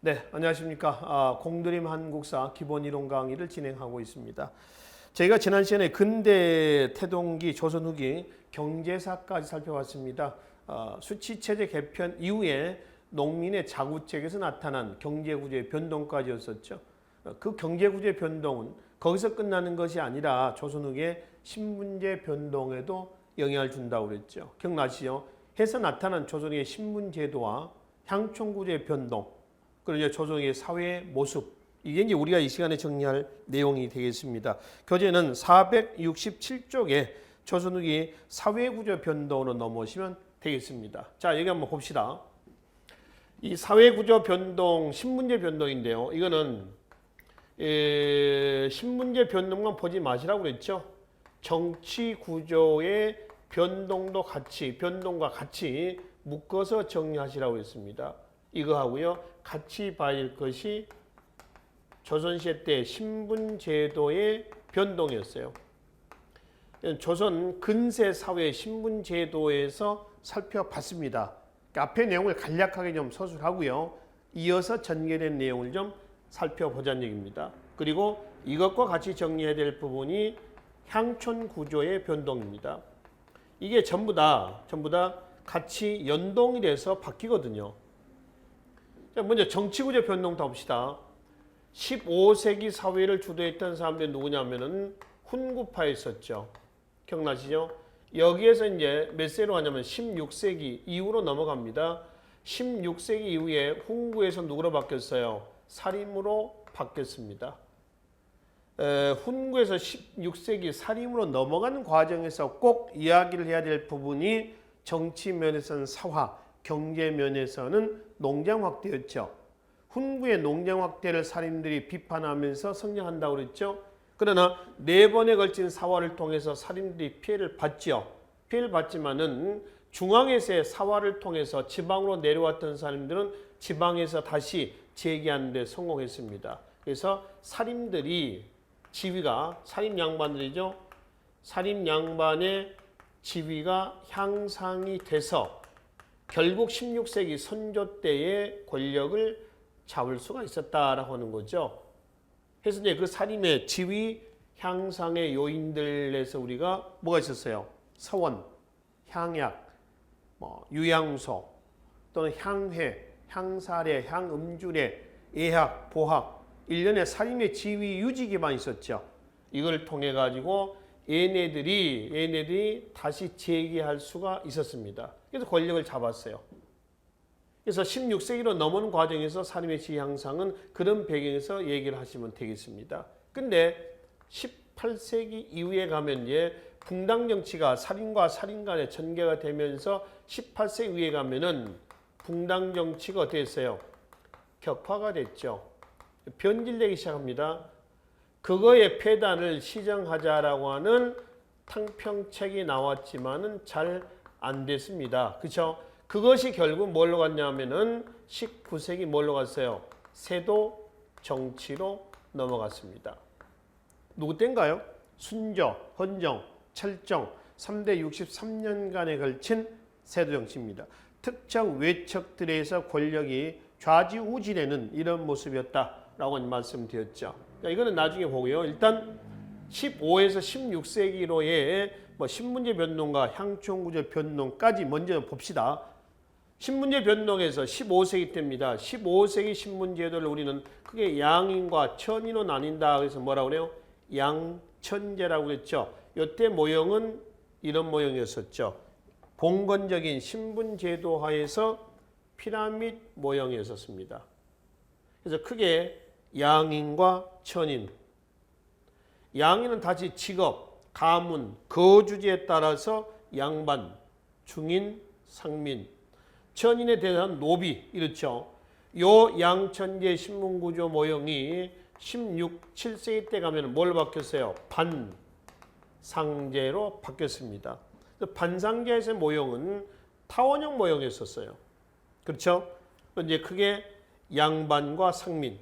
네, 안녕하십니까. 공드림 한국사 기본이론 강의를 진행하고 있습니다. 저희가 지난 시간에 근대 태동기 조선 후기 경제사까지 살펴봤습니다. 수치체제 개편 이후에 농민의 자구책에서 나타난 경제구조의 변동까지였었죠. 그 경제구조의 변동은 거기서 끝나는 것이 아니라 조선 후기의 신문제 변동에도 영향을 준다고 그랬죠. 기억나시죠? 해서 나타난 조선 후기의 신문제도와 향촌구조의 변동, 그리고 조선의 사회의 모습, 이게 이제 우리가 이 시간에 정리할 내용이 되겠습니다. 교재는 467쪽에 조선 후기 사회구조 변동으로 넘어오시면 되겠습니다. 자, 여기 한번 봅시다. 이 사회구조 변동, 신문제 변동인데요. 이거는 신문제 변동만 보지 마시라고 그랬죠. 정치구조의 변동도 같이, 변동과 같이 묶어서 정리하시라고 했습니다. 이거 하고요. 같이 봐야 할 것이 조선시대 때 신분제도의 변동이었어요. 조선 근세 사회 신분제도에서 살펴봤습니다. 앞의 내용을 간략하게 좀 서술하고요. 이어서 전개된 내용을 좀 살펴보자는 얘기입니다. 그리고 이것과 같이 정리해야 될 부분이 향촌 구조의 변동입니다. 이게 전부 다 같이 연동이 돼서 바뀌거든요. 먼저 정치구조 변동부터 봅시다. 15세기 사회를 주도했던 사람들이 누구냐면은 훈구파였었죠. 기억나시죠? 여기에서 이제 몇 세로 가냐면 16세기 이후로 넘어갑니다. 16세기 이후에 훈구에서 누구로 바뀌었어요? 사림으로 바뀌었습니다. 훈구에서 16세기 사림으로 넘어가는 과정에서 꼭 이야기를 해야 될 부분이 정치 면에서는 사화, 경제 면에서는 농장 확대였죠. 훈구의 농장 확대를 사림들이 비판하면서 성장한다고 그랬죠. 그러나 4번에 걸친 사화를 통해서 사림들이 피해를 봤죠. 피해를 봤지만은 중앙에서의 사화를 통해서 지방으로 내려왔던 사람들은 지방에서 다시 재기하는 데 성공했습니다. 그래서 사림들이 지위가 사림 양반들이죠. 사림 양반의 지위가 향상이 돼서 결국 16세기 선조 때의 권력을 잡을 수가 있었다라고 하는 거죠. 그래서 이제 그 사림의 지위 향상의 요인들에서 우리가 뭐가 있었어요? 서원, 향약, 유양소, 또는 향회, 향사례, 향음주례, 예학, 보학, 일련의 사림의 지위 유지기만 있었죠. 이걸 통해 가지고 얘네들이 다시 재기할 수가 있었습니다. 그래서 권력을 잡았어요. 그래서 16세기로 넘어오는 과정에서 사림의 지위 향상은 그런 배경에서 얘기를 하시면 되겠습니다. 근데 18세기 이후에 가면 이제 붕당 정치가 살인과 살인 간에 전개가 되면서 18세기 이후에 가면은 붕당 정치가 어떻게 됐어요? 격화가 됐죠. 변질되기 시작합니다. 그거의 폐단을 시정하자라고 하는 탕평책이 나왔지만은 잘 안 됐습니다. 그렇죠? 그것이 결국 뭘로 갔냐면은 19세기 뭘로 갔어요? 세도 정치로 넘어갔습니다. 누구 때인가요? 순조, 헌정, 철정 3대 63년간에 걸친 세도 정치입니다. 특정 외척들에서 권력이 좌지우지되는 이런 모습이었다라고 말씀드렸죠. 이거는 나중에 보고요. 일단 15에서 16세기로의 신문제 변동과 향촌구조 변동까지 먼저 봅시다. 신문제 변동에서 15세기 때입니다. 15세기 신문제도를 우리는 크게 양인과 천인으로 나뉜다. 그래서 뭐라고 그래요? 양천제라고 했죠. 이때 모형은 이런 모형이었었죠. 봉건적인 신분제도 하에서 피라밋 모형이었습니다. 그래서 크게 양인과 천인. 양인은 다시 직업, 가문, 거주지에 따라서 양반, 중인, 상민. 천인에 대한 노비, 이렇죠. 요 양천제 신문구조 모형이 16, 7세기 때 가면 뭘 바뀌었어요? 반상제로 바뀌었습니다. 반상제에서의 모형은 타원형 모형이었었어요. 그렇죠? 이제 크게 양반과 상민.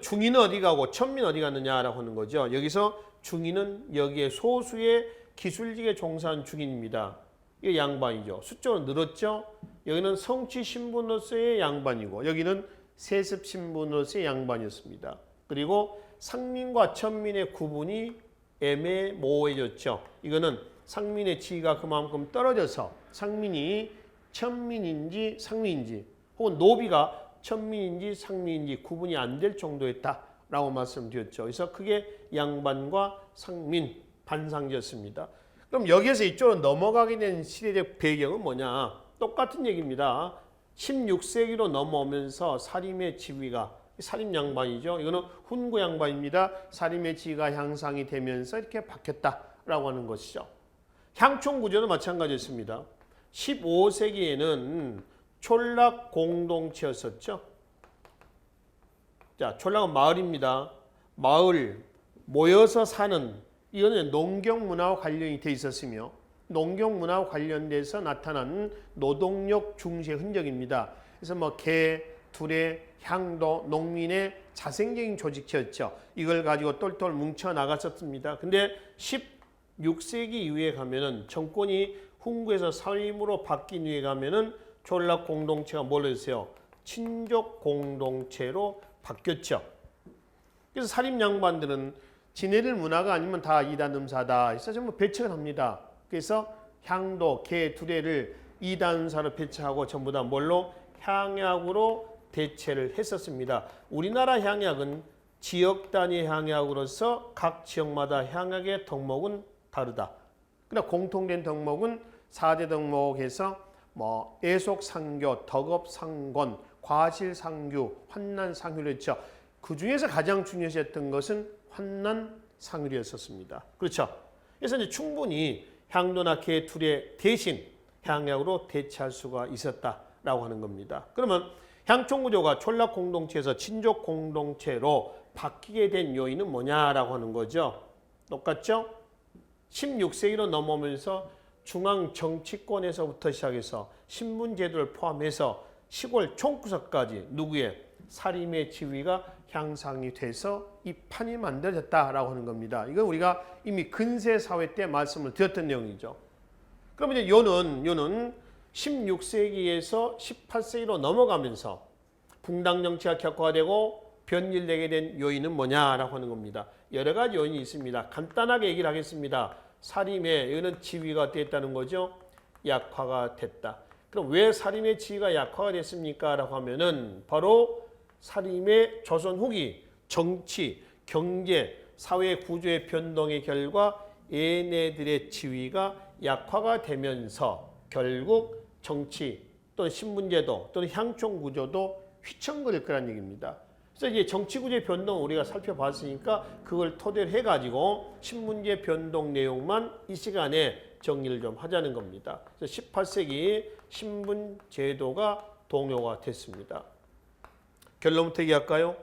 중인은 어디 가고 천민 어디 갔느냐라고 하는 거죠. 여기서 중인은 여기에 소수의 기술직에 종사한 중인입니다. 이게 양반이죠. 숫자로 늘었죠. 여기는 성취 신분으로서의 양반이고 여기는 세습 신분으로서의 양반이었습니다. 그리고 상민과 천민의 구분이 애매모호해졌죠. 이거는 상민의 지위가 그만큼 떨어져서 상민이 천민인지 상민인지 혹은 노비가 천민인지 상민인지 구분이 안 될 정도였다라고 말씀드렸죠. 그래서 그게 양반과 상민 반상제였습니다. 그럼 여기에서 이쪽으로 넘어가게 된 시대적 배경은 뭐냐? 똑같은 얘기입니다. 16세기로 넘어오면서 사림의 지위가 사림 양반이죠. 이거는 훈구 양반입니다. 사림의 지위가 향상이 되면서 이렇게 바뀌었다라고 하는 것이죠. 향촌 구조도 마찬가지였습니다. 15세기에는 촌락 공동체였었죠. 자, 촌락은 마을입니다. 마을, 모여서 사는, 이거는 농경 문화와 관련이 돼 있었으며 농경 문화와 관련돼서 나타난 노동력 중시의 흔적입니다. 그래서 뭐 개, 두레, 향도, 농민의 자생적인 조직체였죠. 이걸 가지고 똘똘 뭉쳐 나갔었습니다. 근데 16세기 이후에 가면은 정권이 훈구에서 사림으로 바뀐 이후에 가면은 촌락 공동체가 뭘로 했어요? 친족 공동체로 바뀌었죠. 그래서 사림 양반들은 지내릴 문화가 아니면 다 이단음사다. 그래서 전부 배척을 합니다. 그래서 향도, 개, 두레를 이단음사로 배척하고 전부 다 뭘로? 향약으로 대체를 했었습니다. 우리나라 향약은 지역 단위 향약으로서 각 지역마다 향약의 덕목은 다르다. 그러나 공통된 덕목은 4대 덕목에서 뭐 애속상교, 덕업상권, 과실상규, 환난상휴를 했죠. 그 중에서 가장 중요시했던 것은 환난상휴였었습니다. 그렇죠. 그래서 이제 충분히 향도나 개, 두레 대신 향약으로 대체할 수가 있었다라고 하는 겁니다. 그러면 향촌 구조가 촌락 공동체에서 친족 공동체로 바뀌게 된 요인은 뭐냐라고 하는 거죠. 똑같죠? 16세기로 넘어오면서 중앙 정치권에서부터 시작해서 신분제도를 포함해서 시골 총구석까지 누구의 사림의 지위가 향상이 돼서 이 판이 만들어졌다라고 하는 겁니다. 이건 우리가 이미 근세 사회 때 말씀을 드렸던 내용이죠. 그럼 이제 요는 16세기에서 18세기로 넘어가면서 붕당 정치가 격화되고 변질되게 된 요인은 뭐냐라고 하는 겁니다. 여러 가지 요인이 있습니다. 간단하게 얘기를 하겠습니다. 사림의 이거는 지위가 어떻게 됐다는 거죠? 약화가 됐다. 그럼 왜 사림의 지위가 약화가 됐습니까? 라고 하면은 바로 사림의 조선 후기 정치, 경제, 사회 구조의 변동의 결과 얘네들의 지위가 약화가 되면서 결국 정치 또는 신분제도 또는 향촌 구조도 휘청거릴 거란 얘기입니다. 그래서 이제 정치 구조의 변동을 우리가 살펴봤으니까 그걸 토대로 해가지고 신분제 변동 내용만 이 시간에 정리를 좀 하자는 겁니다. 그래서 18세기 신분제도가 동요가 됐습니다. 결론부터 얘기할까요?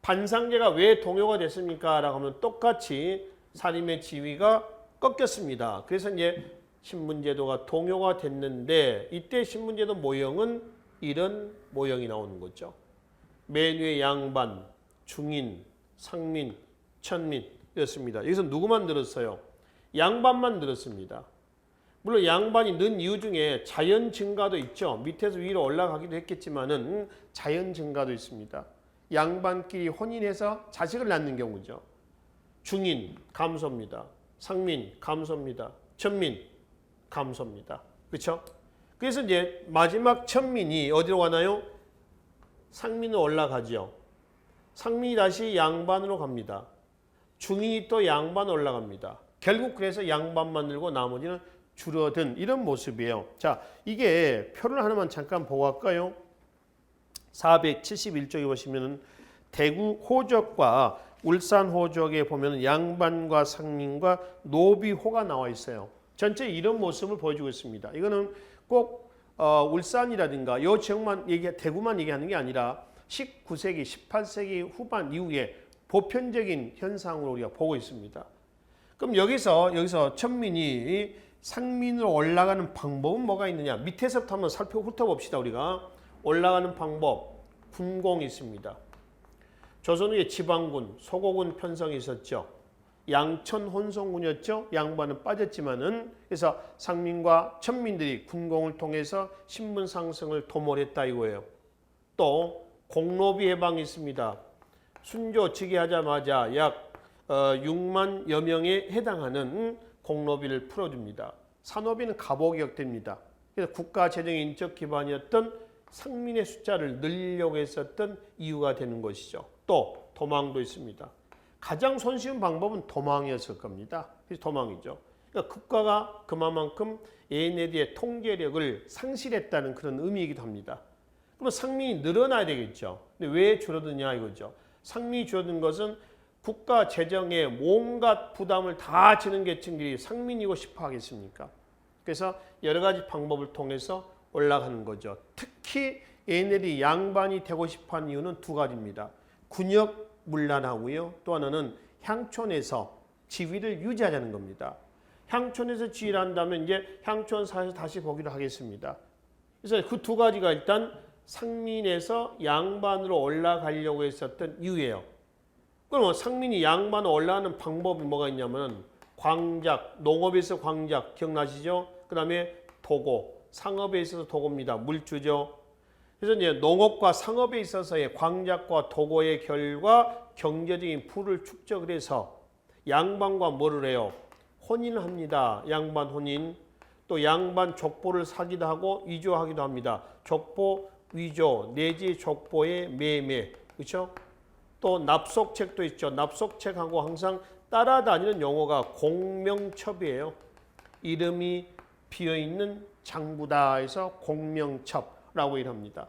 반상제가 왜 동요가 됐습니까? 라고 하면 똑같이 사림의 지위가 꺾였습니다. 그래서 이제 신분제도가 동요가 됐는데 이때 신분제도 모형은 이런 모형이 나오는 거죠. 맨 위에 양반, 중인, 상민, 천민이었습니다. 여기서 누구만 들었어요? 양반만 들었습니다. 물론 양반이 는 이유 중에 자연 증가도 있죠. 밑에서 위로 올라가기도 했겠지만은 자연 증가도 있습니다. 양반끼리 혼인해서 자식을 낳는 경우죠. 중인, 감소입니다. 상민, 감소입니다. 천민, 감소입니다. 그렇죠? 그래서 이제 마지막 천민이 어디로 가나요? 상민으로 올라가죠. 상민이 다시 양반으로 갑니다. 중인이 또 양반으로 올라갑니다. 결국 그래서 양반만 늘고 나머지는 줄어든 이런 모습이에요. 자, 이게 표를 하나만 잠깐 보고 갈까요? 471쪽에 보시면은 대구 호적과 울산 호적에 보면 양반과 상민과 노비호가 나와 있어요. 전체 이런 모습을 보여주고 있습니다. 이거는 꼭 울산이라든가 요 지역만 대구만 얘기하는 게 아니라 19세기, 18세기 후반 이후에 보편적인 현상으로 우리가 보고 있습니다. 그럼 여기서 천민이 상민으로 올라가는 방법은 뭐가 있느냐? 밑에서부터 한번 훑어봅시다. 우리가 올라가는 방법, 군공이 있습니다. 조선 후에 지방군, 소고군 편성이 있었죠. 양천 혼성군이었죠. 양반은 빠졌지만은 그래서 상민과 천민들이 군공을 통해서 신분 상승을 도모했다 이거예요. 또 공로비 해방이 있습니다. 순조 즉위하자마자 약 6만여 명에 해당하는 공로비를 풀어줍니다. 산업비는 가보격됩니다. 그래서 국가 재정의 인적 기반이었던 상민의 숫자를 늘리려고 했었던 이유가 되는 것이죠. 또 도망도 있습니다. 가장 손쉬운 방법은 도망이었을 겁니다. 그래서 도망이죠. 그러니까 국가가 그만큼 얘네들의 통제력을 상실했다는 그런 의미이기도 합니다. 그러면 상민이 늘어나야 되겠죠. 근데 왜 줄어드냐 이거죠. 상민이 줄어든 것은 국가 재정에 온갖 부담을 다 지는 계층들이 상민이고 싶어 하겠습니까? 그래서 여러 가지 방법을 통해서 올라가는 거죠. 특히 얘네들이 양반이 되고 싶어 하는 이유는 두 가지입니다. 군역 문란하고요. 또 하나는 향촌에서 지위를 유지하자는 겁니다. 향촌에서 지위를 한다면 이제 향촌 사회에서 다시 보기로 하겠습니다. 그래서 그 두 가지가 일단 상민에서 양반으로 올라가려고 했었던 이유예요. 그럼 상민이 양반으로 올라가는 방법이 뭐가 있냐면 광작, 농업에서 광작 기억나시죠? 그 다음에 도고, 상업에 있어서 도고입니다. 물주죠. 그래서 이제 농업과 상업에 있어서의 광작과 도고의 결과 경제적인 부를 축적을 해서 양반과 뭐를 해요? 혼인을 합니다. 양반 혼인. 또 양반 족보를 사기도 하고 위조하기도 합니다. 족보 위조 내지 족보의 매매. 그렇죠? 또 납속책도 있죠. 납속책하고 항상 따라다니는 용어가 공명첩이에요. 이름이 비어있는 장부다 해서 공명첩라고 일합니다.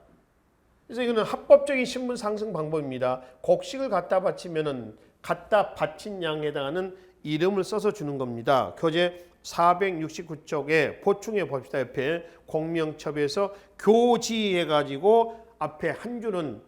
그래서 이거는 합법적인 신분 상승 방법입니다. 곡식을 갖다 바치면은 갖다 바친 양에 해당하는 이름을 써서 주는 겁니다. 교재 469쪽에 보충해 봅시다. 옆에 공명첩에서 교지해가지고 앞에 한 줄은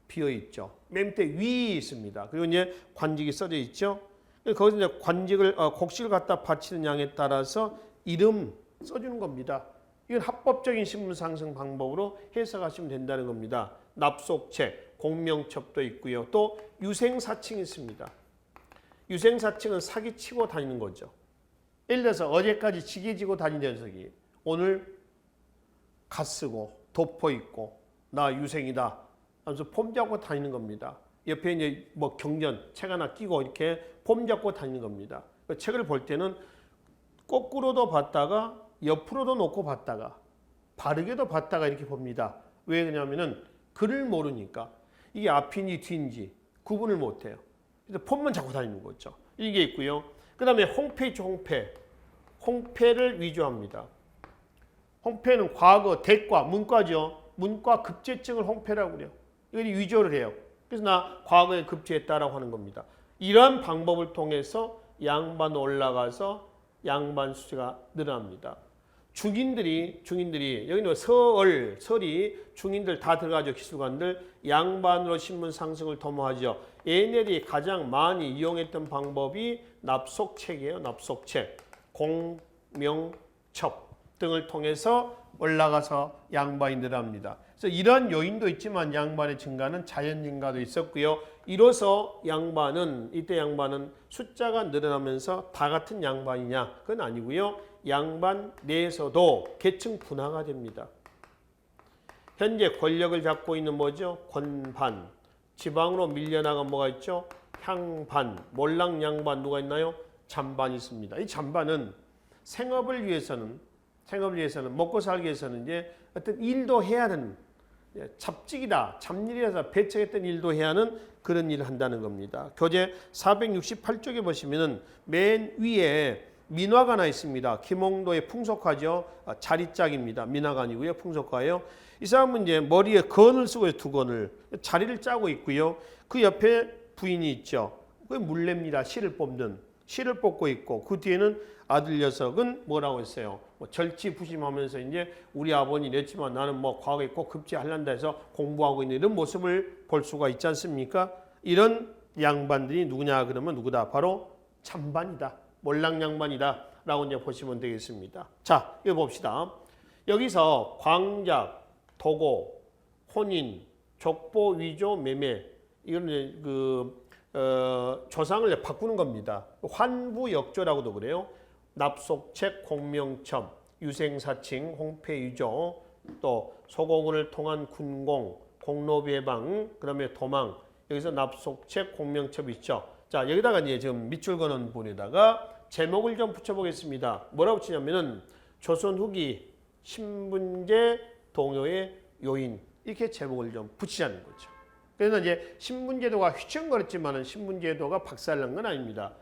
비어 있죠. 맨 밑에 위 있습니다. 그리고 이제 관직이 써져 있죠. 거기서 이제 관직을 곡식을 갖다 바치는 양에 따라서 이름 써주는 겁니다. 이건 합법적인 신분 상승 방법으로 해석하시면 된다는 겁니다. 납속책, 공명첩도 있고요. 또 유생사칭이 있습니다. 유생사칭은 사기치고 다니는 거죠. 예를 들어서 어제까지 지게지고 다니는 녀석이 오늘 갓 쓰고 덮어 있고 나 유생이다 하면서 폼 잡고 다니는 겁니다. 옆에 이제 뭐 경전 책 하나 끼고 이렇게 폼 잡고 다니는 겁니다. 책을 볼 때는 거꾸로도 봤다가 옆으로도 놓고 봤다가 바르게도 봤다가 이렇게 봅니다. 왜 그러냐면은 글을 모르니까 이게 앞인지 뒤인지 구분을 못해요. 그래서 폼만 잡고 다니는 거죠. 이게 있고요. 그 다음에 홍패 있죠. 홍패를 위조합니다. 홍패는 과거 대과 문과죠. 문과 급제증을 홍패라고 그래요. 이걸 위조를 해요. 그래서 나 과거에 급제했다라고 하는 겁니다. 이러한 방법을 통해서 양반 올라가서 양반 수가 늘어납니다. 중인들이 여기는 설이 중인들 다 들어가죠. 기술관들 양반으로 신분 상승을 도모하죠. 얘네들이 가장 많이 이용했던 방법이 납속책이에요. 납속책, 공명첩 등을 통해서 올라가서 양반이 늘어납니다. 그래서 이러한 요인도 있지만 양반의 증가는 자연 증가도 있었고요. 이로써 이때 양반은 숫자가 늘어나면서 다 같은 양반이냐? 그건 아니고요. 양반 내에서도 계층 분화가 됩니다. 현재 권력을 잡고 있는 뭐죠? 권반. 지방으로 밀려나간 뭐가 있죠? 향반, 몰랑 양반 누가 있나요? 잔반이 있습니다. 이 잔반은 생업을 위해서는 먹고 살기 위해서는 이제 어떤 일도 해야 하는 잡직이다, 잡일이라서 배척했던 일도 해야 하는 그런 일을 한다는 겁니다. 교재 468쪽에 보시면은 맨 위에 민화가 하나 있습니다. 김홍도의 풍속화죠. 자리짝입니다. 민화가 아니고요. 풍속화예요. 이 사람은 이제 머리에 건을 쓰고 있어요. 두 건을. 자리를 짜고 있고요. 그 옆에 부인이 있죠. 그게 물레입니다. 실을 뽑고 있고 그 뒤에는 아들 녀석은 뭐라고 했어요? 뭐 절치부심하면서 이제 우리 아버님 이랬지만 나는 뭐 과거에 꼭 급제하려다 해서 공부하고 있는 이런 모습을 볼 수가 있지 않습니까? 이런 양반들이 누구냐 그러면 누구다? 바로 잔반이다. 몰랑 양반이다 라고 이제 보시면 되겠습니다. 자, 이거 봅시다. 여기서 광작, 도고, 혼인, 족보, 위조, 매매 이거는 조상을 바꾸는 겁니다. 환부역조라고도 그래요. 납속책, 공명첩, 유생사칭, 홍패유조, 또 소공을 통한 군공, 공로비 해방, 그다음에 도망, 여기서 납속책, 공명첩 있죠. 자, 여기다가 이제 지금 밑줄 거는 부분에다가 제목을 좀 붙여보겠습니다. 뭐라고 치냐면은 조선 후기 신분제 동요의 요인, 이렇게 제목을 좀 붙이자는 거죠. 그래서 이제 신분제도가 휘청거렸지만은 신분제도가 박살난 건 아닙니다.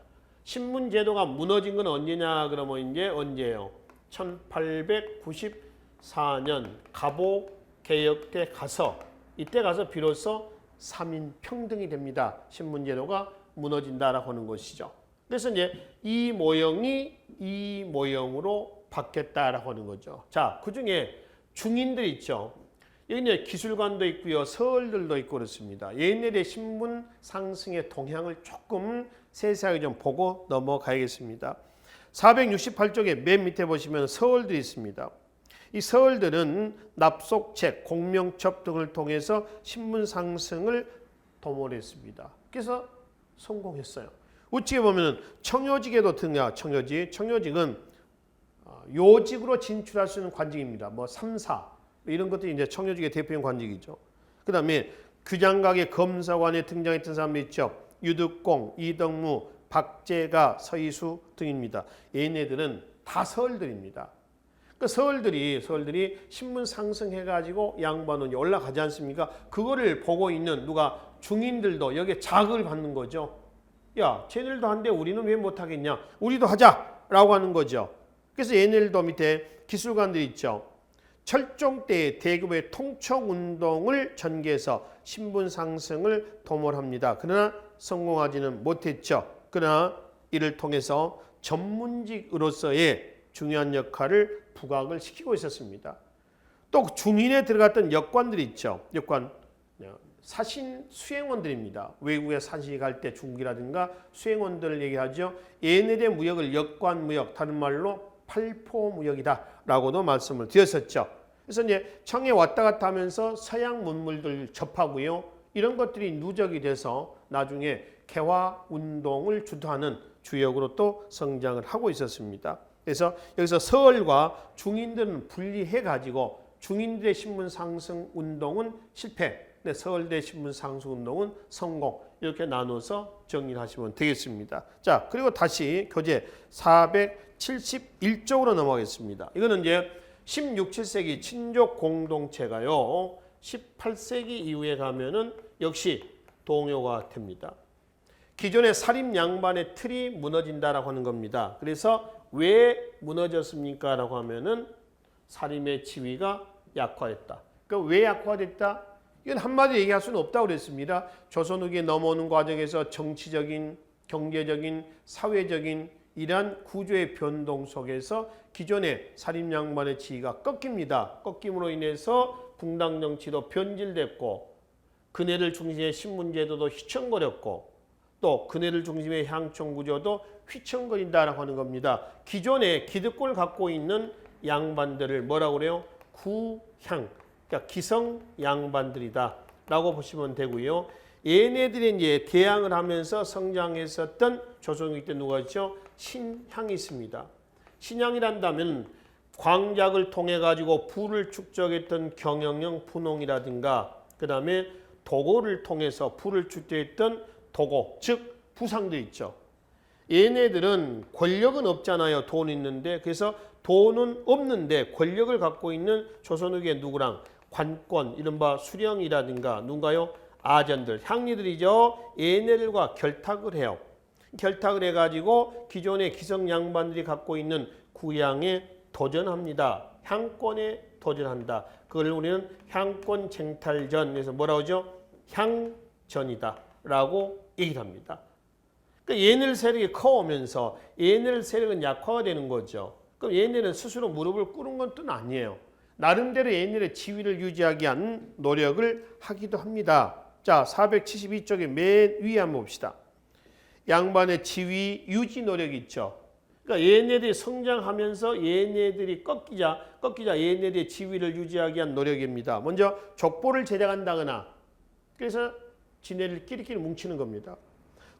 신분제도가 무너진 건 언제냐 그러면 이제 언제예요? 1894년 갑오 개혁 때 가서, 이때 가서 비로소 3인 평등이 됩니다. 신분제도가 무너진다라고 하는 것이죠. 그래서 이제 이 모형이 이 모형으로 바뀌었다라고 하는 거죠. 자, 그 중에 중인들 있죠. 여기 이제 기술관도 있고요, 서울들도 있고 그렇습니다. 얘네들의 신분 상승의 동향을 조금 세세하게 좀 보고 넘어가야겠습니다. 468쪽에 맨 밑에 보시면 서울들이 있습니다. 이 서울들은 납속책, 공명첩 등을 통해서 신분 상승을 도모했습니다. 그래서 성공했어요. 우측에 보면 청요직에도 등장, 청요직은 요직으로 진출할 수 있는 관직입니다. 뭐 3, 4 이런 것들이 이제 청요직의 대표적인 관직이죠. 그 다음에 규장각의 검사관에 등장했던 사람들 있죠. 유득공, 이덕무, 박재가, 서희수 등입니다. 얘네들은 다 서울들입니다. 그 서울들이 신분 상승해가지고 양반은 올라가지 않습니까? 그거를 보고 있는 누가 중인들도 여기에 자극을 받는 거죠. 야, 쟤네들도 한데 우리는 왜 못하겠냐? 우리도 하자라고 하는 거죠. 그래서 얘네들도 밑에 기술관들이 있죠. 철종 때 대규모의 통촉운동을 전개해서 신분 상승을 도모합니다. 그러나 성공하지는 못했죠. 그러나 이를 통해서 전문직으로서의 중요한 역할을 부각을 시키고 있었습니다. 또 중인에 들어갔던 역관들이 있죠. 역관, 사신 수행원들입니다. 외국에 사신이 갈 때 중국이라든가 수행원들을 얘기하죠. 얘네들의 무역을 역관무역, 다른 말로 팔포무역이다라고도 말씀을 드렸었죠. 그래서 이제 청에 왔다 갔다 하면서 서양 문물들 접하고요. 이런 것들이 누적이 돼서 나중에 개화운동을 주도하는 주역으로 또 성장을 하고 있었습니다. 그래서 여기서 서울과 중인들은 분리해가지고 중인들의 신분 상승 운동은 실패, 서울대 신분 상승 운동은 성공, 이렇게 나눠서 정리를 하시면 되겠습니다. 자, 그리고 다시 교재 471쪽으로 넘어가겠습니다. 이거는 이제 16, 17세기 친족 공동체가요, 18세기 이후에 가면은 역시 동요가 됩니다. 기존의 사립 양반의 틀이 무너진다라고 하는 겁니다. 그래서 왜 무너졌습니까? 라고 하면은 사림의 지위가 약화했다. 그러니까 왜 약화됐다? 이건 한마디로 얘기할 수는 없다고 그랬습니다. 조선 후기에 넘어오는 과정에서 정치적인, 경제적인, 사회적인 이러한 구조의 변동 속에서 기존의 사림 양반의 지위가 꺾입니다. 꺾임으로 인해서 붕당 정치도 변질됐고 그네를 중심의 신분제도도 휘청거렸고 또 그네를 중심의 향촌 구조도 휘청거린다라고 하는 겁니다. 기존의 기득권을 갖고 있는 양반들을 뭐라고 그래요? 구향, 그러니까 기성 양반들이다라고 보시면 되고요. 얘네들이 이제 대항을 하면서 성장했었던 조선기 때 누가 있죠? 신향이 있습니다. 신향이란다면 광작을 통해 가지고 부를 축적했던 경영형 분홍이라든가 그 다음에 도고를 통해서 부를 축적했던 도고, 즉 부상도 있죠. 얘네들은 권력은 없잖아요. 돈 있는데. 그래서 돈은 없는데 권력을 갖고 있는 조선 후기의 누구랑 관권, 이른바 수령이라든가 누군가요? 아전들, 향리들이죠. 얘네들과 결탁을 해요. 결탁을 해가지고 기존의 기성 양반들이 갖고 있는 구향에 도전합니다. 향권에 도전한다. 그걸 우리는 향권 쟁탈전에서 뭐라고 하죠? 향전이다 라고 얘기를 합니다. 그러니까 얘네들 세력이 커오면서 얘네들 세력은 약화가 되는 거죠. 그럼 얘네는 스스로 무릎을 꿇은 건 또 아니에요. 나름대로 얘네들의 지위를 유지하기 위한 노력을 하기도 합니다. 자, 472쪽에 맨 위에 한번 봅시다. 양반의 지위 유지 노력이 있죠. 그러니까 얘네들이 성장하면서 얘네들이 꺾이자 얘네들의 지위를 유지하기 위한 노력입니다. 먼저 족보를 제작한다거나 그래서 지네를 끼리끼리 뭉치는 겁니다.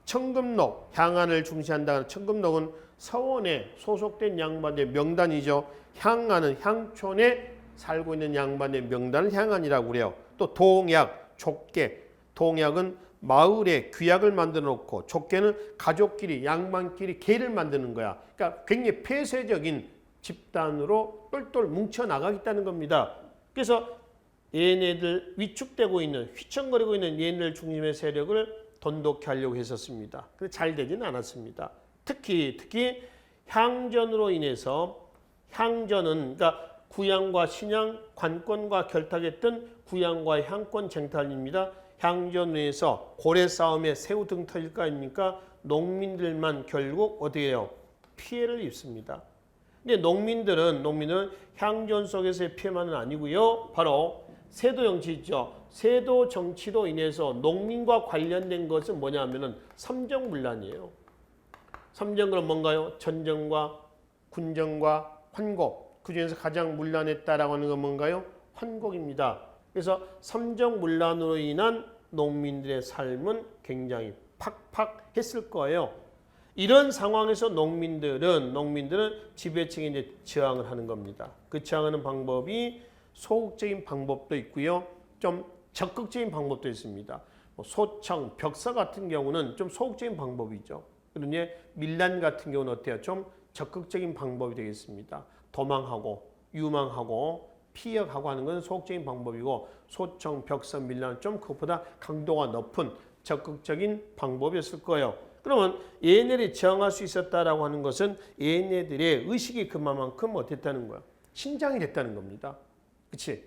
청금록, 향안을 중시한다거나 청금록은 서원에 소속된 양반의 명단이죠. 향안은 향촌에 살고 있는 양반의 명단을 향안이라고 그래요. 또 동약, 족계, 동약은 마을에 귀약을 만들어 놓고 족계는 가족끼리 양반끼리 계를 만드는 거야. 그러니까 굉장히 폐쇄적인 집단으로 똘똘 뭉쳐 나가겠다는 겁니다. 그래서 얘네들 위축되고 있는 휘청거리고 있는 얘네들 중심의 세력을 돈독히 하려고 했었습니다. 근데 잘 되지는 않았습니다. 특히 향전으로 인해서 향전은 그러니까 구양과 신양, 관권과 결탁했던 구양과 향권 쟁탈입니다. 향전에서 고래 싸움에 새우 등 터질 거 아닙니까? 농민들만 결국 어떻게 해요? 피해를 입습니다. 근데 농민들은 향전 속에서의 피해만은 아니고요. 바로 세도 정치 있죠. 세도 정치로 인해서 농민과 관련된 것은 뭐냐면은 삼정문란이에요. 삼정은 뭔가요? 전쟁과 군정과 환곡. 그중에서 가장 문란했다라고 하는 건 뭔가요? 환곡입니다. 그래서 삼정문란으로 인한 농민들의 삶은 굉장히 팍팍했을 거예요. 이런 상황에서 농민들은 지배층에 이제 저항을 하는 겁니다. 그 저항하는 방법이 소극적인 방법도 있고요. 좀 적극적인 방법도 있습니다. 소청, 벽사 같은 경우는 좀 소극적인 방법이죠. 그런데 밀란 같은 경우는 어때요? 좀 적극적인 방법이 되겠습니다. 도망하고 유망하고 피역하고 하는 것은 소극적인 방법이고 소청, 벽사, 밀란은 좀 그것보다 강도가 높은 적극적인 방법이었을 거예요. 그러면 얘네들이 저항할 수 있었다라고 하는 것은 얘네들의 의식이 그만큼 어땠다는 거야? 신장이 됐다는 겁니다. 그렇지?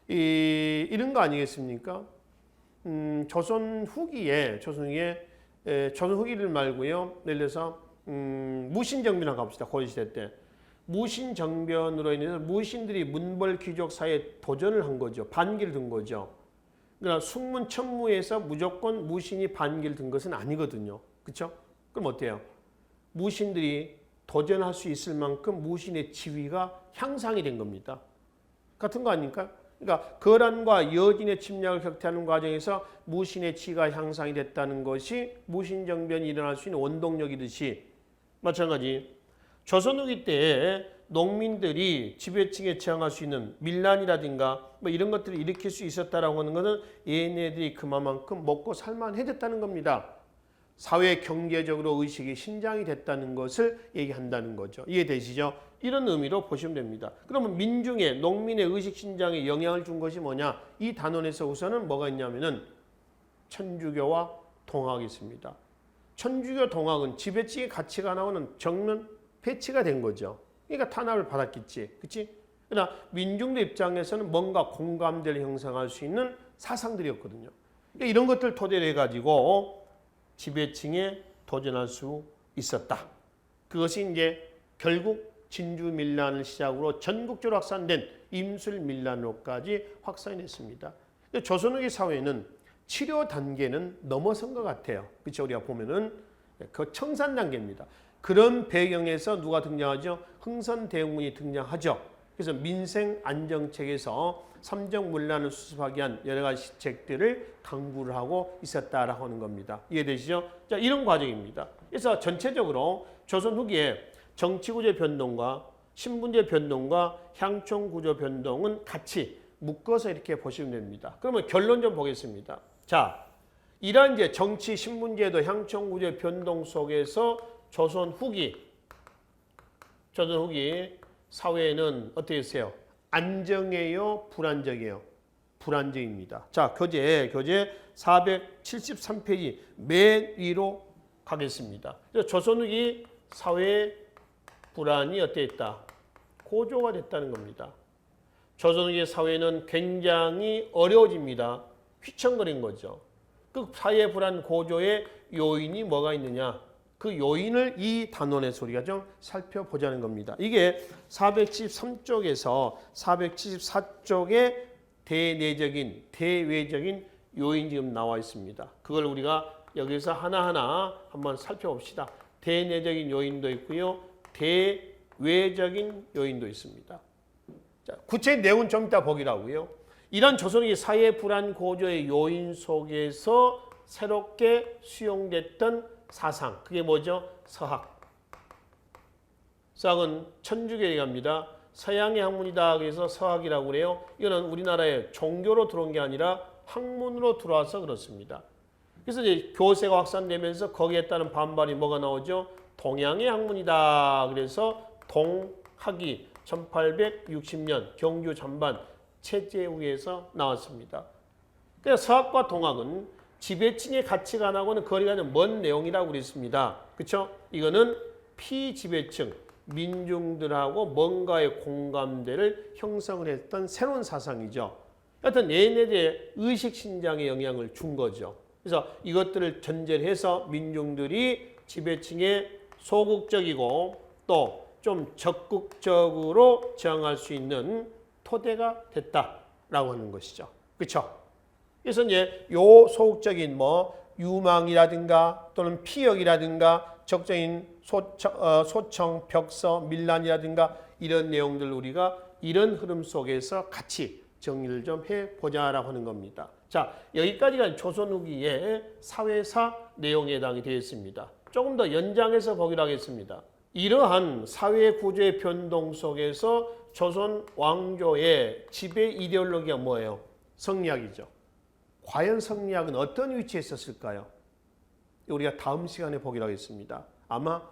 이런 거 아니겠습니까? 조선 후기를 말고요. 예를 들어서 무신정변을 가봅시다. 고려시대 때. 무신정변으로 인해서 무신들이 문벌 귀족 사이에 도전을 한 거죠. 반기를 든 거죠. 그러나 숙문 천무에서 무조건 무신이 반기를 든 것은 아니거든요. 그렇죠? 그럼 어때요? 무신들이 도전할 수 있을 만큼 무신의 지위가 향상이 된 겁니다. 같은 거 아닙니까? 그러니까 거란과 여진의 침략을 격퇴하는 과정에서 무신의 지위가 향상이 됐다는 것이 무신정변이 일어날 수 있는 원동력이듯이 마찬가지 조선 후기 때에 농민들이 지배층에 저항할 수 있는 밀란이라든가 뭐 이런 것들을 일으킬 수 있었다라고 하는 것은 얘네들이 그만큼 먹고 살만해졌다는 겁니다. 사회 경제적으로 의식이 신장이 됐다는 것을 얘기한다는 거죠. 이해되시죠? 이런 의미로 보시면 됩니다. 그러면 민중의 농민의 의식 신장에 영향을 준 것이 뭐냐? 이 단원에서 우선은 뭐가 있냐면은 천주교와 동학이 있습니다. 천주교 동학은 지배층의 가치가 나오는 정면 배치가 된 거죠. 그러니까 탄압을 받았겠지. 그렇지? 그러나 민중들 입장에서는 뭔가 공감대를 형성할 수 있는 사상들이었거든요. 그러니까 이런 것들 토대로 해가지고 지배층에 도전할 수 있었다. 그것이 이제 결국 진주밀란을 시작으로 전국적으로 확산된 임술밀란으로까지 확산이 됐습니다. 조선 후기 사회는 치료 단계는 넘어선 것 같아요. 그렇죠? 우리가 보면은 그 청산 단계입니다. 그런 배경에서 누가 등장하죠? 흥선대원군이 등장하죠. 그래서 민생 안정책에서 삼정문란을 수습하기 위한 여러 가지 책들을 강구를 하고 있었다라고 하는 겁니다. 이해되시죠? 자, 이런 과정입니다. 그래서 전체적으로 조선 후기에 정치구조 변동과 신분제 변동과 향촌구조 변동은 같이 묶어서 이렇게 보시면 됩니다. 그러면 결론 좀 보겠습니다. 자, 이러한 이제 정치, 신분제도 향촌구조 변동 속에서 조선 후기 사회는 어떻게 했어요? 안정해요? 불안정해요? 불안정입니다. 자, 교재 473페이지 맨 위로 가겠습니다. 조선 후기 사회 불안이 어떻게 했다? 고조가 됐다는 겁니다. 조선 후기 사회는 굉장히 어려워집니다. 휘청거린 거죠. 그 사회 불안 고조의 요인이 뭐가 있느냐? 그 요인을 이 단원에서 우리가 좀 살펴보자는 겁니다. 이게 473쪽에서 474쪽에 대내적인, 대외적인 요인이 지금 나와 있습니다. 그걸 우리가 여기서 하나하나 한번 살펴봅시다. 대내적인 요인도 있고요. 대외적인 요인도 있습니다. 자, 구체적인 내용은 좀 이따 보기라고요. 이런 조선의 사회 불안 고조의 요인 속에서 새롭게 수용됐던 사상, 그게 뭐죠? 서학. 서학은 천주교 얘기합니다. 서양의 학문이다. 그래서 서학이라고 그래요. 이거는 우리나라의 종교로 들어온 게 아니라 학문으로 들어와서 그렇습니다. 그래서 이제 교세가 확산되면서 거기에 따른 반발이 뭐가 나오죠? 동양의 학문이다. 그래서 동학이 1860년 경주 잔반 체제후에서 나왔습니다. 그래서 서학과 동학은 지배층의 가치관하고는 거리가 먼 내용이라고 그랬습니다. 그렇죠? 이거는 피지배층 민중들하고 뭔가의 공감대를 형성을 했던 새로운 사상이죠. 하여튼 얘네들의 의식신장에 영향을 준 거죠. 그래서 이것들을 전제를 해서 민중들이 지배층에 소극적이고 또 좀 적극적으로 저항할 수 있는 토대가 됐다라고 하는 것이죠. 그렇죠? 그래서 이제 요 소극적인 유망이라든가 또는 피역이라든가 적정인 소청, 벽서, 밀란이라든가 이런 내용들 우리가 이런 흐름 속에서 같이 정리를 좀 해보자라고 하는 겁니다. 자, 여기까지가 조선 후기의 사회사 내용에 해당이 되었습니다. 조금 더 연장해서 보기로 하겠습니다. 이러한 사회 구조의 변동 속에서 조선 왕조의 지배 이데올로기가 뭐예요? 성리학이죠. 과연 성리학은 어떤 위치에 있었을까요? 우리가 다음 시간에 보기로 하겠습니다. 아마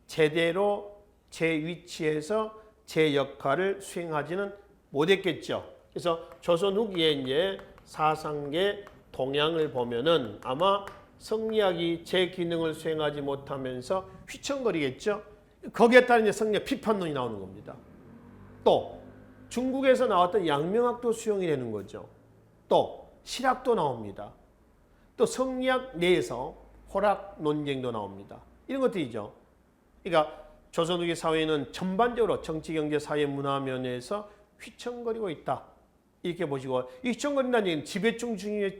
제대로 제 위치에서 제 역할을 수행하지는 못했겠죠. 그래서 조선 후기에 이제 사상계 동향을 보면은 아마 성리학이 제 기능을 수행하지 못하면서 휘청거리겠죠. 거기에 따른 이제 성리학 비판론이 나오는 겁니다. 또 중국에서 나왔던 양명학도 수용이 되는 거죠. 또 실학도 나옵니다. 또 성리학 내에서 호락 논쟁도 나옵니다. 이런 것들이죠. 그러니까 조선 후기 사회는 전반적으로 정치, 경제, 사회, 문화 면에서 휘청거리고 있다. 이렇게 보시고 휘청거린다는 얘기는 지배층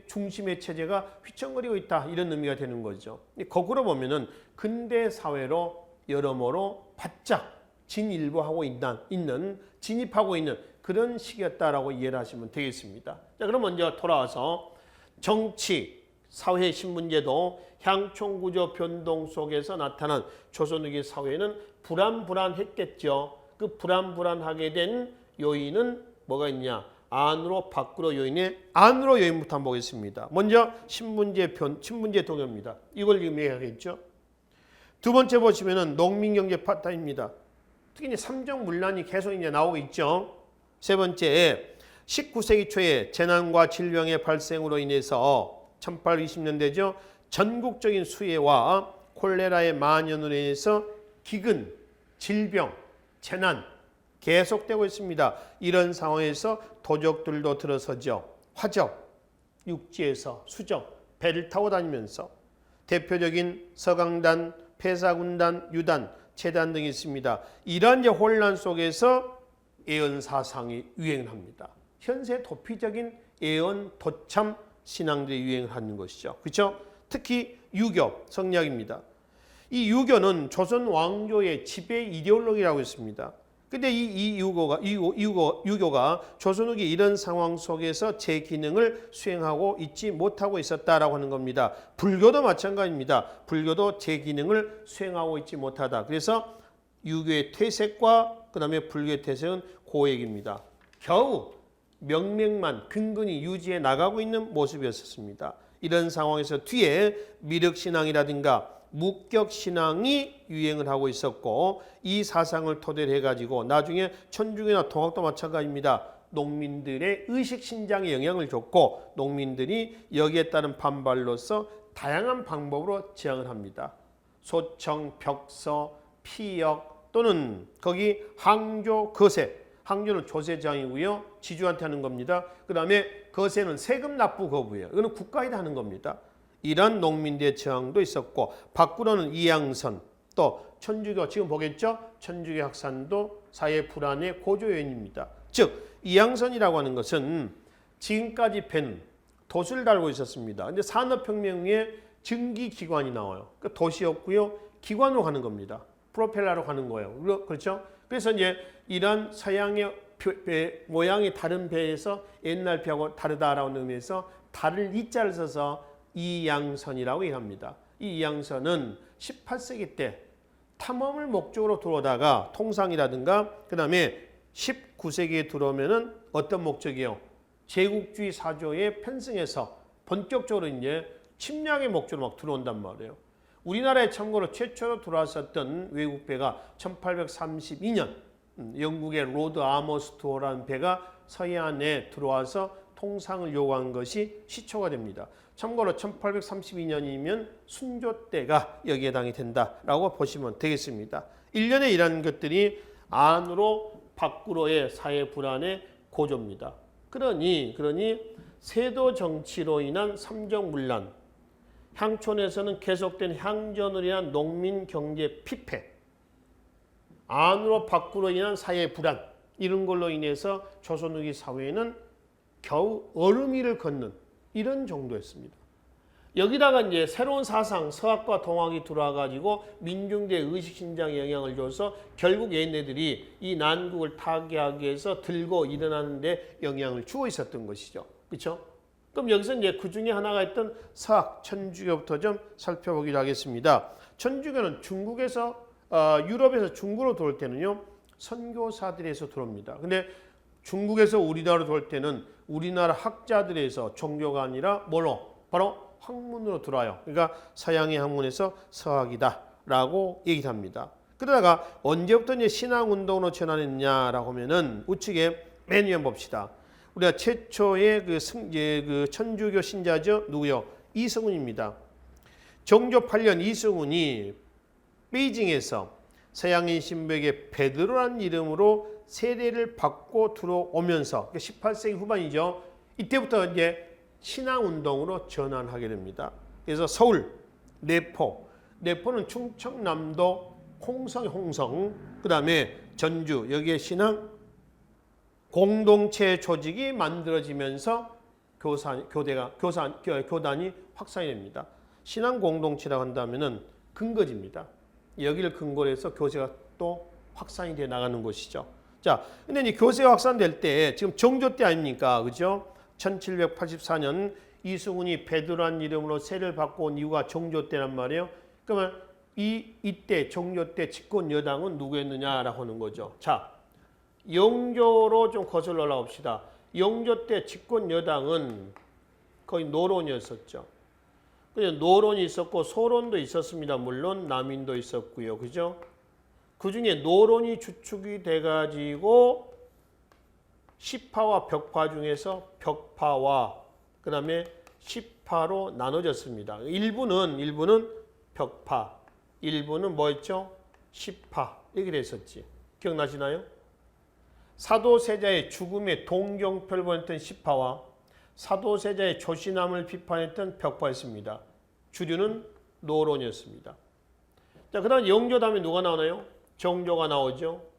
중심의 체제가 휘청거리고 있다. 이런 의미가 되는 거죠. 거꾸로 보면은 근대 사회로 여러모로 바짝 진일보하고 진입하고 있는 그런 시기였다라고 이해를 하시면 되겠습니다. 자, 그럼 먼저 돌아와서 정치, 사회 신문제도 향촌구조 변동 속에서 나타난 조선 후기 사회는 불안했겠죠. 그 불안하게 된 요인은 뭐가 있냐? 안으로 밖으로 요인의 안으로 요인부터 한번 보겠습니다. 먼저 신문제 동요입니다. 이걸 지금 얘기하겠죠. 두 번째 보시면은 농민경제 파탄입니다. 특히 이제 삼정문란이 계속 이제 나오고 있죠. 세 번째 19세기 초에 재난과 질병의 발생으로 인해서 1820년대죠. 전국적인 수해와 콜레라의 만연으로 인해서 기근, 질병, 재난 계속되고 있습니다. 이런 상황에서 도적들도 들어서죠. 화적, 육지에서 수적, 배를 타고 다니면서 대표적인 서강단, 폐사군단, 유단, 재단 등이 있습니다. 이러한 이제 혼란 속에서 애언 사상이 유행을 합니다. 현세 도피적인 애언 도참 신앙들이 유행을 하는 것이죠. 그렇죠? 특히 유교, 성리학입니다. 이 유교는 조선 왕조의 지배 이데올로기라고 했습니다. 근데 이 유교가 조선 후기 이런 상황 속에서 제 기능을 수행하고 있지 못하고 있었다라고 하는 겁니다. 불교도 마찬가지입니다. 불교도 제 기능을 수행하고 있지 못하다. 그래서 유교의 퇴색과 그다음에 불교의 퇴색은 고액입니다. 겨우 명맥만 근근히 유지해 나가고 있는 모습이었습니다. 이런 상황에서 뒤에 미륵신앙이라든가 묵격신앙이 유행을 하고 있었고 이 사상을 토대로 해가지고 나중에 천주교나 동학도 마찬가지입니다. 농민들의 의식신장에 영향을 줬고 농민들이 여기에 따른 반발로서 다양한 방법으로 저항을 합니다. 소청, 벽서, 피역 또는 거기 항조, 거세. 항조는 조세장이고요. 지주한테 하는 겁니다. 그 다음에 거세는 세금 납부 거부예요. 이거는 국가에다 하는 겁니다. 이런 농민들의 저항도 있었고 밖으로는 이양선 또 천주교 지금 보겠죠? 천주교 확산도 사회 불안의 고조 요인입니다. 즉 이양선이라고 하는 것은 지금까지 밴 돛을 달고 있었습니다. 근데 산업혁명 후에 증기기관이 나와요. 그러니까 돛이었고요. 기관으로 가는 겁니다. 프로펠러로 가는 거예요. 그렇죠? 그래서 이제 이런 서양의 배, 모양이 다른 배에서 옛날 배하고 다르다라는 의미에서 달을 이자를 써서 이양선이라고 얘기합니다. 이 이양선은 18세기 때 탐험을 목적으로 들어오다가 통상이라든가 그 다음에 19세기에 들어오면은 어떤 목적이요? 제국주의 사조에 편승해서 본격적으로 이제 침략의 목적으로 막 들어온단 말이에요. 우리나라에 참고로 최초로 들어왔었던 외국 배가 1832년 영국의 로드 아머스투어라는 배가 서해안에 들어와서 통상을 요구한 것이 시초가 됩니다. 참고로 1832년이면 순조 때가 여기에 해당이 된다라고 보시면 되겠습니다. 일련의 이런 것들이 안으로 밖으로의 사회 불안의 고조입니다. 그러니 세도 정치로 인한 삼정문란, 향촌에서는 계속된 향전으로 인한 농민 경제 피폐, 안으로 밖으로 인한 사회 불안, 이런 걸로 인해서 조선 후기 사회는 겨우 얼음 위를 걷는 이런 정도였습니다. 여기다가 이제 새로운 사상, 서학과 동학이 들어와가지고 민중대 의식신장에 영향을 줘서 결국 얘네들이 이 난국을 타개하기 위해서 들고 일어나는데 영향을 주고 있었던 것이죠. 그렇죠? 그럼 여기서 이제 그 중에 하나가 있던 서학, 천주교부터 좀 살펴보기로 하겠습니다. 천주교는 중국에서 유럽에서 중국으로 들어올 때는요, 선교사들에서 들어옵니다. 근데 중국에서 우리나라로 들어올 때는 우리나라 학자들에서 종교가 아니라 뭐로? 바로 학문으로 들어와요. 그러니까 서양의 학문에서 서학이다라고 얘기를 합니다. 그러다가 언제부터 이제 신앙운동으로 전환했냐라고 하면은 우측에 맨 위에 봅시다. 우리가 최초의 그 천주교 신자죠. 누구요? 이승훈입니다. 정조 8년 이승훈이 베이징에서 서양인 신부에게 베드로라는 이름으로 세례를 받고 들어오면서 18세기 후반이죠. 이때부터 이제 신앙운동으로 전환하게 됩니다. 그래서 서울, 내포는 충청남도 홍성, 그 다음에 전주, 여기에 신앙 공동체 조직이 만들어지면서 교단이 확산이 됩니다. 신앙 공동체라고 한다면은 근거지입니다. 여기를 근거로 해서 교세가 또 확산이 돼 나가는 것이죠. 자, 근데 이 교세가 확산될 때 지금 정조 때 아닙니까? 그죠? 1784년 이승훈이 베드로라는 이름으로 세례를 받고 온 이유가 정조 때란 말이에요. 그러면 이때 정조 때 집권 여당은 누구였느냐라고 하는 거죠. 자, 영조로 좀 거슬러 올라옵시다. 영조 때 집권 여당은 거의 노론이었었죠. 노론이 있었고 소론도 있었습니다. 물론 남인도 있었고요. 그죠? 그 중에 노론이 주축이 돼가지고 시파와 벽파 중에서 벽파와 그 다음에 시파로 나눠졌습니다. 일부는 벽파, 일부는 뭐였죠? 시파. 이렇게 됐었지. 기억나시나요? 사도세자의 죽음에 동경표를 보냈던 시파와 사도세자의 조신함을 비판했던 벽파였습니다. 주류는 노론이었습니다. 자, 그 다음 영조 다음에 누가 나오나요? 정조가 나오죠.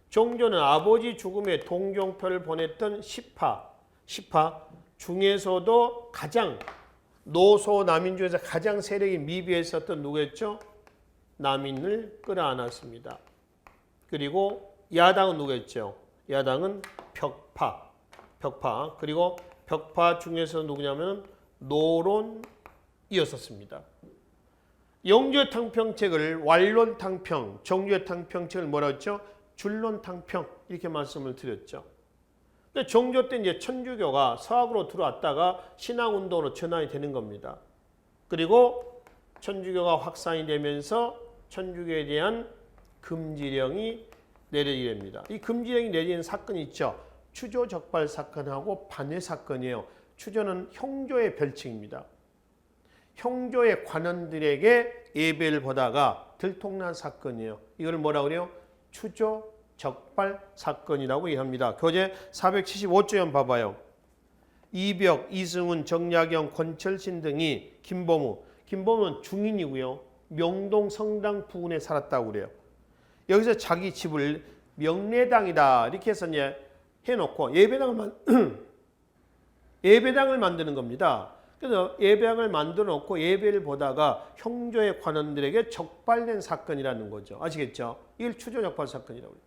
정조는 아버지 죽음에 동경표를 보냈던 시파 중에서도 가장 노소 남인 중에서 가장 세력이 미비했었던 누구였죠? 남인을 끌어안았습니다. 그리고 야당은 누구였죠? 야당은 벽파. 그리고 벽파 중에서 누구냐면 노론이었었습니다. 영조의 탕평책을 완론탕평, 정조의 탕평책을 뭐라 했죠? 줄론탕평 이렇게 말씀을 드렸죠. 근데 정조 때 이제 천주교가 서학으로 들어왔다가 신앙운동으로 전환이 되는 겁니다. 그리고 천주교가 확산이 되면서 천주교에 대한 금지령이 내려지게 됩니다. 이 금지령이 내리는 사건이 있죠. 추조적발 사건하고 반회 사건이에요. 추조는 형조의 별칭입니다. 형조의 관원들에게 예배를 보다가 들통난 사건이에요. 이걸 뭐라고 그래요? 추조적발 사건이라고 얘기합니다. 교재 475조 한번 봐봐요. 이벽, 이승훈, 정약용, 권철신 등이 김범우는 중인이고요. 명동 성당 부근에 살았다고 그래요. 여기서 자기 집을 명례당이다 이렇게 해서 이제 해놓고 예배당을 만드는 겁니다. 그래서 예배당을 만들어 놓고 예배를 보다가 형조의 관원들에게 적발된 사건이라는 거죠. 아시겠죠? 이걸 추조적발 사건이라고 해요.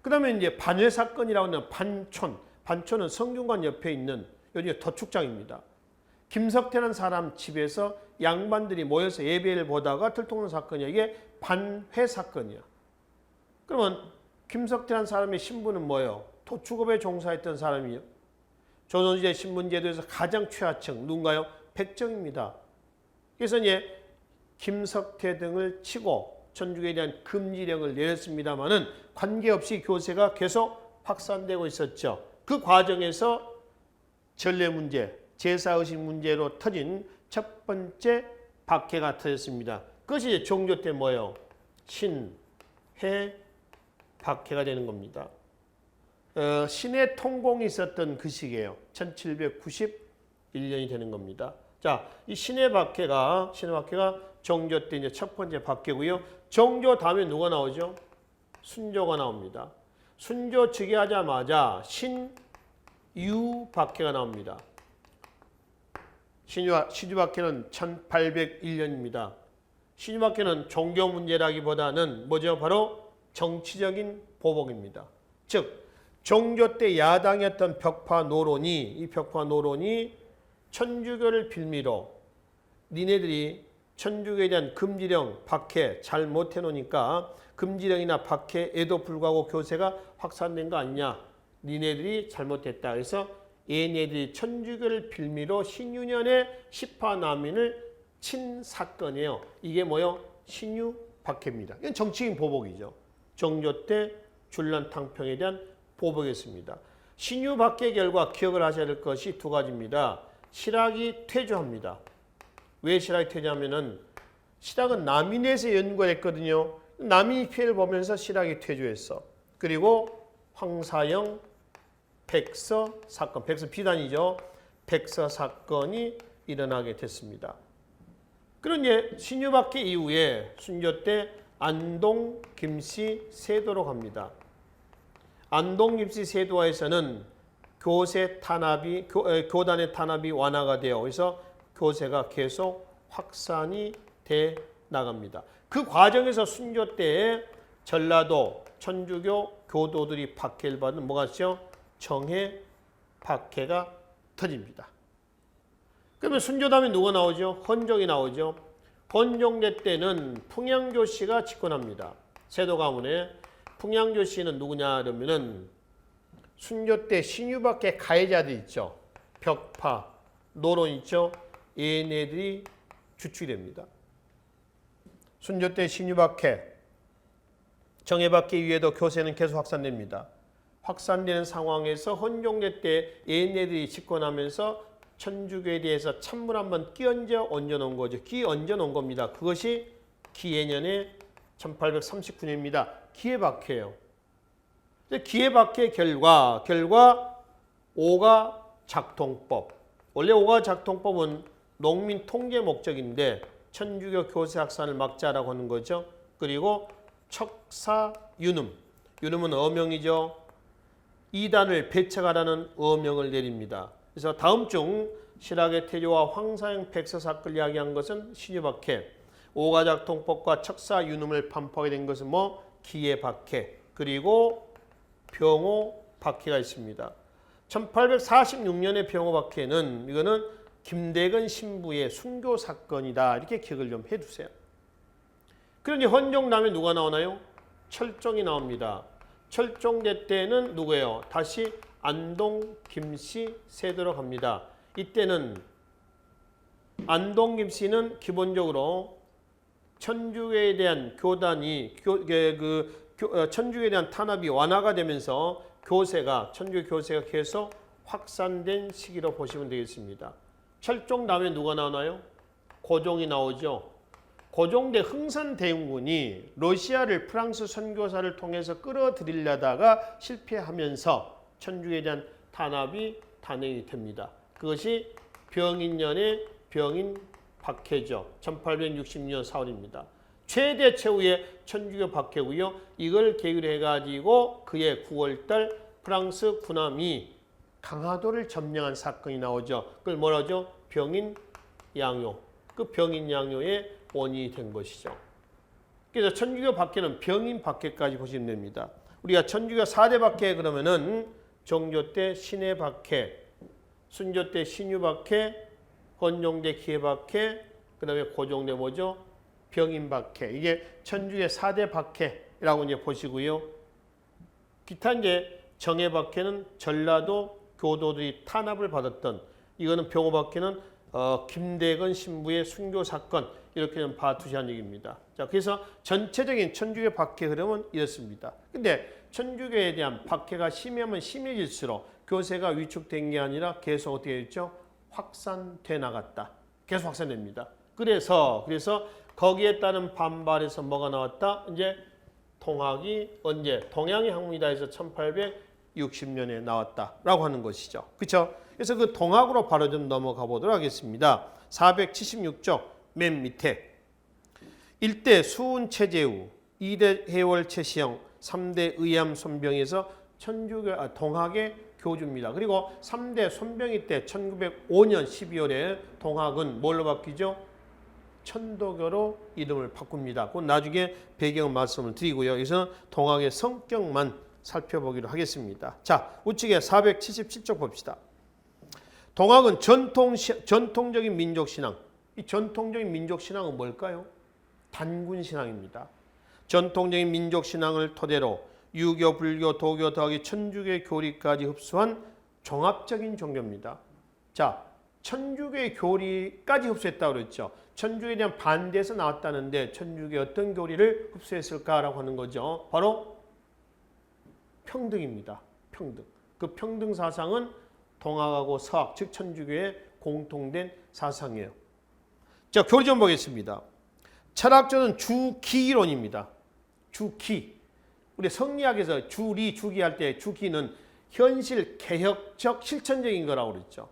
그 다음에 이제 반회 사건이라고 하는 반촌은 성균관 옆에 있는 요즘 도축장입니다. 김석태라는 사람 집에서 양반들이 모여서 예배를 보다가 들통난 사건이야. 이게 반회 사건이야. 그러면 김석태라는 사람의 신분은 뭐예요? 도축업에 종사했던 사람이에요. 조선시대 신분제도에서 가장 최하층 누군가요? 백정입니다. 그래서 이제 김석태 등을 치고 천주교에 대한 금지령을 내렸습니다마는 관계없이 교세가 계속 확산되고 있었죠. 그 과정에서 전례 문제, 제사의식 문제로 터진 첫 번째 박해가 터졌습니다. 그것이 종교 때 뭐예요? 신해 박해가 되는 겁니다. 신해 통공이 있었던 그 시기예요. 1791년이 되는 겁니다. 자, 이 신해 박해가 정조 때 이제 첫 번째 박해고요. 정조 다음에 누가 나오죠? 순조가 나옵니다. 순조 즉위하자마자 신유 박해가 나옵니다. 신유 박해는 1801년입니다. 신유 박해는 종교 문제라기보다는 뭐죠? 바로 정치적인 보복입니다. 즉 정조 때 야당이었던 벽파 노론이 천주교를 빌미로 니네들이 천주교에 대한 금지령, 박해 잘 못해 놓으니까 금지령이나 박해에도 불구하고 교세가 확산된 거 아니냐. 니네들이 잘못했다. 그래서 얘네들이 천주교를 빌미로 신유년에 시파난민을 친 사건이에요. 이게 뭐요? 신유 박해입니다. 이건 정치인 보복이죠. 정조 때 줄란탕평에 대한 보복이었습니다. 신유 박해 결과 기억을 하셔야 될 것이 두 가지입니다. 실학이 퇴조합니다. 왜 실학이 퇴조하면은 실학은 남인에서 연구했거든요. 남인이 피해를 보면서 실학이 퇴조했어. 그리고 황사영 백서 사건, 백서 비단이죠. 백서 사건이 일어나게 됐습니다. 그런 신유 박해 이후에 순조 때 안동 김씨 세도로 갑니다. 안동 김씨 세도에서는 교단의 탄압이 완화가 되어 그래서 교세가 계속 확산이 돼 나갑니다. 그 과정에서 순조 때에 전라도 천주교 교도들이 박해를 받는 뭐가 있죠? 정해 박해가 터집니다. 그러면 순조 다음에 누가 나오죠? 헌종이 나오죠. 헌종대 때는 풍양조씨가 집권합니다. 세도 가문에 풍양조씨는 누구냐 그러면은 순조 때 신유박해 가해자들 있죠. 벽파, 노론 있죠. 얘네들이 주축이 됩니다. 순조 때 신유박해, 정해박해 이후에도 교세는 계속 확산됩니다. 확산되는 상황에서 헌종대 때 얘네들이 집권하면서 천주교에 대해서 찬물 한번 끼얹어 놓은 거죠. 끼얹어 놓은 겁니다. 그것이 기해년의 1839년입니다. 기해박해예요. 기해박해 결과 오가작통법. 원래 오가작통법은 농민 통계 목적인데 천주교 교세 확산을 막자라고 하는 거죠. 그리고 척사윤음. 윤음은 어명이죠. 이단을 배척하라는 어명을 내립니다. 그래서 다음 중 실학의 태조와 황사영 백서 사건을 이야기한 것은 신유박해, 오가작통법과 척사윤음을 반포하게 된 것은 기해박해, 그리고 병호박해가 있습니다. 1846년의 병호박해는 이거는 김대근 신부의 순교 사건이다. 이렇게 기억을 좀 해두세요. 그러니 헌종 다음에 누가 나오나요? 철종이 나옵니다. 철종대 때는 누구예요? 다시 안동 김씨 세도로 갑니다. 이때는 안동 김씨는 기본적으로 천주교에 대한 천주교에 대한 탄압이 완화가 되면서 천주교 교세가 계속 확산된 시기로 보시면 되겠습니다. 철종 다음에 누가 나오나요? 고종이 나오죠. 고종대 흥선대원군이 러시아를 프랑스 선교사를 통해서 끌어들이려다가 실패하면서 천주교에 대한 탄압이 단행이 됩니다. 그것이 병인년의 병인박해죠. 1860년 4월입니다. 최대 최후의 천주교 박해고요. 이걸 계기로 해가지고 그해 9월달 프랑스 군함이 강화도를 점령한 사건이 나오죠. 그걸 뭐라죠? 병인양요. 그 병인양요의 원인이 된 것이죠. 그래서 천주교 박해는 병인박해까지 보시면 됩니다. 우리가 천주교 4대 박해 그러면은 정조 때 신해 박해, 순조 때 신유 박해, 헌종 때 기해 박해, 그 다음에 고종 때 뭐죠? 병인 박해. 이게 천주교 4대 박해라고 이제 보시고요. 기타 이제 정해 박해는 전라도 교도들이 탄압을 받았던 이거는 병호박해는 김대건 신부의 순교 사건 이렇게 좀 봐두시한 얘기입니다. 자, 그래서 전체적인 천주교 박해 흐름은 이렇습니다. 근데 천주교에 대한 박해가 심하면 심해질수록 교세가 위축된 게 아니라 계속 어떻게 했죠? 확산돼 나갔다. 계속 확산됩니다. 그래서 거기에 따른 반발에서 뭐가 나왔다? 이제 통학이 언제? 동양의 학문이다 해서 1860년에 나왔다라고 하는 것이죠. 그렇죠? 그래서 그 동학으로 바로 좀 넘어가 보도록 하겠습니다. 476쪽 맨 밑에 1대 수훈 최재우, 2대 해월 최시영, 3대 의암 손병에서 동학의 교주입니다. 그리고 3대 손병희 때 1905년 12월에 동학은 뭘로 바뀌죠? 천도교로 이름을 바꿉니다. 그건 나중에 배경 말씀을 드리고요. 여기서 동학의 성격만 살펴보기로 하겠습니다. 자, 우측에 477쪽 봅시다. 동학은 전통적인 민족신앙. 이 전통적인 민족신앙은 뭘까요? 단군신앙입니다. 전통적인 민족신앙을 토대로 유교, 불교, 도교 더하기 천주교의 교리까지 흡수한 종합적인 종교입니다. 자, 천주교의 교리까지 흡수했다고 그랬죠. 천주교에 대한 반대에서 나왔다는데 천주교의 어떤 교리를 흡수했을까라고 하는 거죠. 바로 평등입니다. 평등. 그 평등 사상은 동학하고 서학, 즉 천주교의 공통된 사상이에요. 자, 교리 좀 보겠습니다. 철학적은 주기론입니다. 주기. 우리 성리학에서 주리, 주기할 때 주기는 현실, 개혁적, 실천적인 거라고 그랬죠.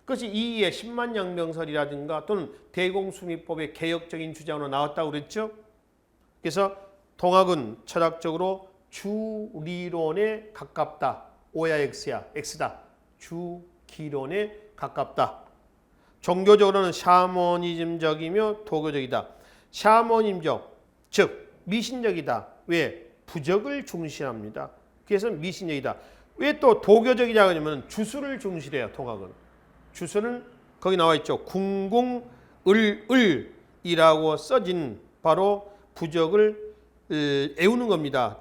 그것이 이의의 10만양명설이라든가 또는 대공수미법의 개혁적인 주장으로 나왔다고 그랬죠. 그래서 동학은 철학적으로 주리론에 가깝다. O야 X야, X다. 주기론에 가깝다. 종교적으로는 샤머니즘적이며 도교적이다. 샤머니즘적, 즉 미신적이다. 왜? 부적을 중시합니다. 그래서 미신적이다. 왜 또 도교적이냐 그러면 주술을 중시해요. 동학은. 주술은 거기 나와 있죠. 궁궁을을이라고 써진 바로 부적을 애우는 겁니다.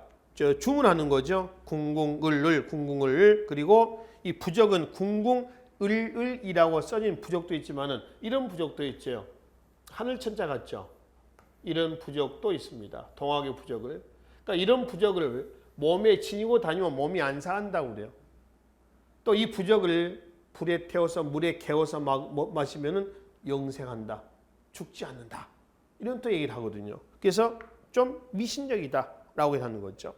주문하는 거죠. 궁궁을을, 궁궁을. 그리고 이 부적은 궁궁을을이라고 써진 부적도 있지만은 이런 부적도 있죠. 하늘천자 같죠. 이런 부적도 있습니다. 동학의 부적을. 그러니까 이런 부적을 몸에 지니고 다니면 몸이 안 상한다고 그래요. 또 이 부적을 불에 태워서 물에 개워서 마시면은 영생한다. 죽지 않는다. 이런 또 얘기를 하거든요. 그래서 좀 미신적이다라고 하는 거죠.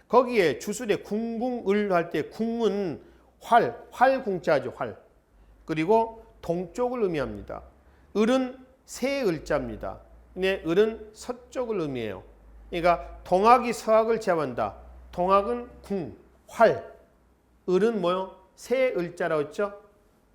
거기에 주술에 궁궁을 할 때 궁은 활궁자죠. 활. 그리고 동쪽을 의미합니다. 을은 새 을자입니다. 근데 을은 서쪽을 의미해요. 그러니까 동학이 서학을 제압한다. 동학은 궁, 활. 을은 뭐요? 새 을자라고 했죠?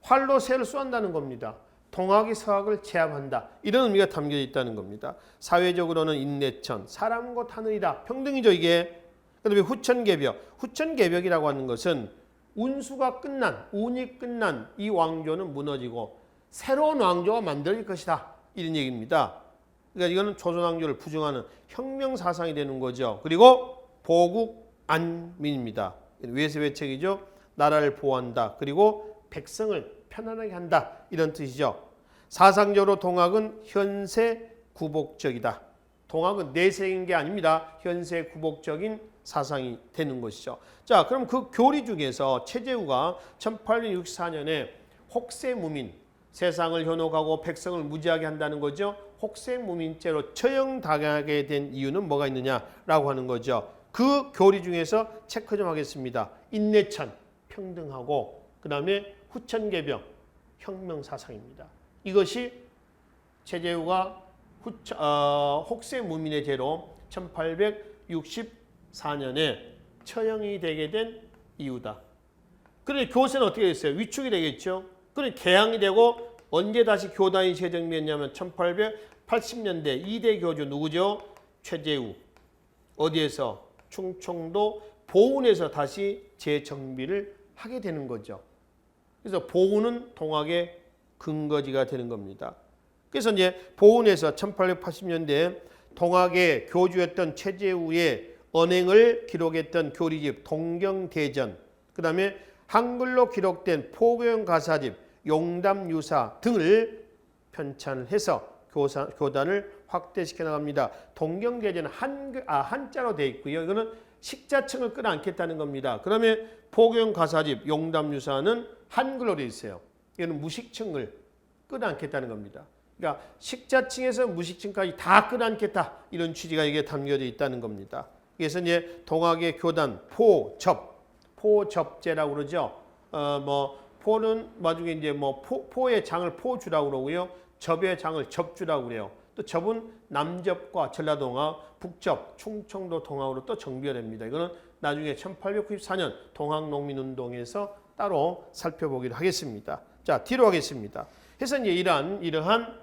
활로 새를 쏘한다는 겁니다. 동학이 서학을 제압한다. 이런 의미가 담겨 있다는 겁니다. 사회적으로는 인내천, 사람 곧 하늘이다. 평등이죠 이게. 그다음에 후천개벽. 후천개벽이라고 하는 것은 운수가 끝난, 운이 끝난 이 왕조는 무너지고 새로운 왕조가 만들어질 것이다. 이런 얘기입니다. 그러니까 이거는 조선왕조를 부정하는 혁명사상이 되는 거죠. 그리고 보국안민입니다. 외세외책이죠. 나라를 보호한다. 그리고 백성을 편안하게 한다. 이런 뜻이죠. 사상적으로 동학은 현세구복적이다. 동학은 내세인 게 아닙니다. 현세구복적인 사상이 되는 것이죠. 자, 그럼 그 교리 중에서 최재우가 1864년에 혹세무민, 세상을 현혹하고 백성을 무지하게 한다는 거죠. 혹세무민죄로 처형당하게 된 이유는 뭐가 있느냐라고 하는 거죠. 그 교리 중에서 체크 좀 하겠습니다. 인내천, 평등하고 그 다음에 후천개벽, 혁명사상입니다. 이것이 최재우가 혹세무민의 죄로 1864년에 처형이 되게 된 이유다. 그런데 교세는 어떻게 됐어요? 위축이 되겠죠. 그런데 개항이 되고 언제 다시 교단이 재정비했냐면 1880년대 2대 교주 누구죠? 최재우. 어디에서? 충청도 보은에서 다시 재정비를 하게 되는 거죠. 그래서 보은은 동학의 근거지가 되는 겁니다. 그래서 이제 보은에서 1880년대에 동학의 교주였던 최재우의 언행을 기록했던 교리집 동경대전, 그 다음에 한글로 기록된 포교용 가사집, 용담유사 등을 편찬을 해서 교단을 확대시켜 나갑니다. 동경대제는 한자로 되어 있고요. 이거는 식자층을 끌어안겠다는 겁니다. 그러면 포교용 가사집, 용담유사는 한글로 되어 있어요. 이거는 무식층을 끌어안겠다는 겁니다. 그러니까 식자층에서 무식층까지 다 끌어안겠다. 이런 취지가 이게 담겨져 있다는 겁니다. 그래서 이제 동학의 교단, 포접제라고 그러죠. 포는 나중에 이제 포의 장을 포주라고 그러고요. 접의 장을 접주라고 그래요. 또 접은 남접과 전라동학, 북접, 충청도 동학으로 또 정비됩니다. 이거는 나중에 1894년 동학농민운동에서 따로 살펴보기로 하겠습니다. 자, 뒤로 하겠습니다. 그래서 이제 이러한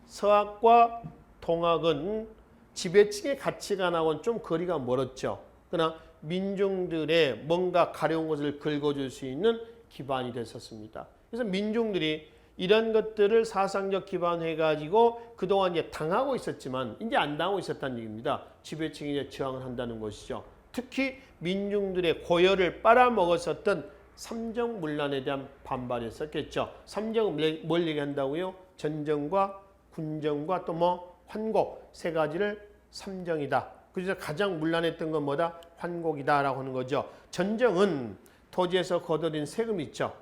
서학과 동학은 지배층의 가치관하고는 좀 거리가 멀었죠. 그러나 민중들의 뭔가 가려운 것을 긁어줄 수 있는 기반이 됐었습니다. 그래서 민중들이 이런 것들을 사상적 기반해가지고 그동안 이제 당하고 있었지만 이제 안 당하고 있었다는 얘기입니다. 지배층이 이제 저항을 한다는 것이죠. 특히 민중들의 고열을 빨아먹었었던 삼정문란에 대한 반발이었었겠죠. 삼정은 뭘 얘기한다고요? 전정과 군정과 또 환곡 세 가지를 삼정이다. 그래서 가장 문란했던 건 뭐다? 환곡이다라고 하는 거죠. 전정은 토지에서 거둬들인 세금 있죠.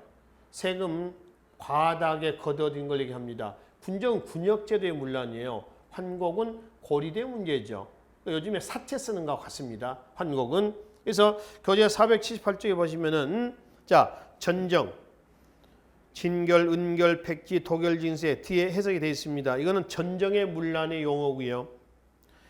세금 과다하게 거둬들인 걸 얘기합니다. 군정은 군역제도의 문란이에요. 환곡은 고리대 문제죠. 요즘에 사채 쓰는 것과 같습니다. 환곡은. 그래서 교재 478쪽에 보시면은 자, 전정, 진결, 은결, 백지, 도결, 진세 뒤에 해석이 되어 있습니다. 이거는 전정의 문란의 용어고요.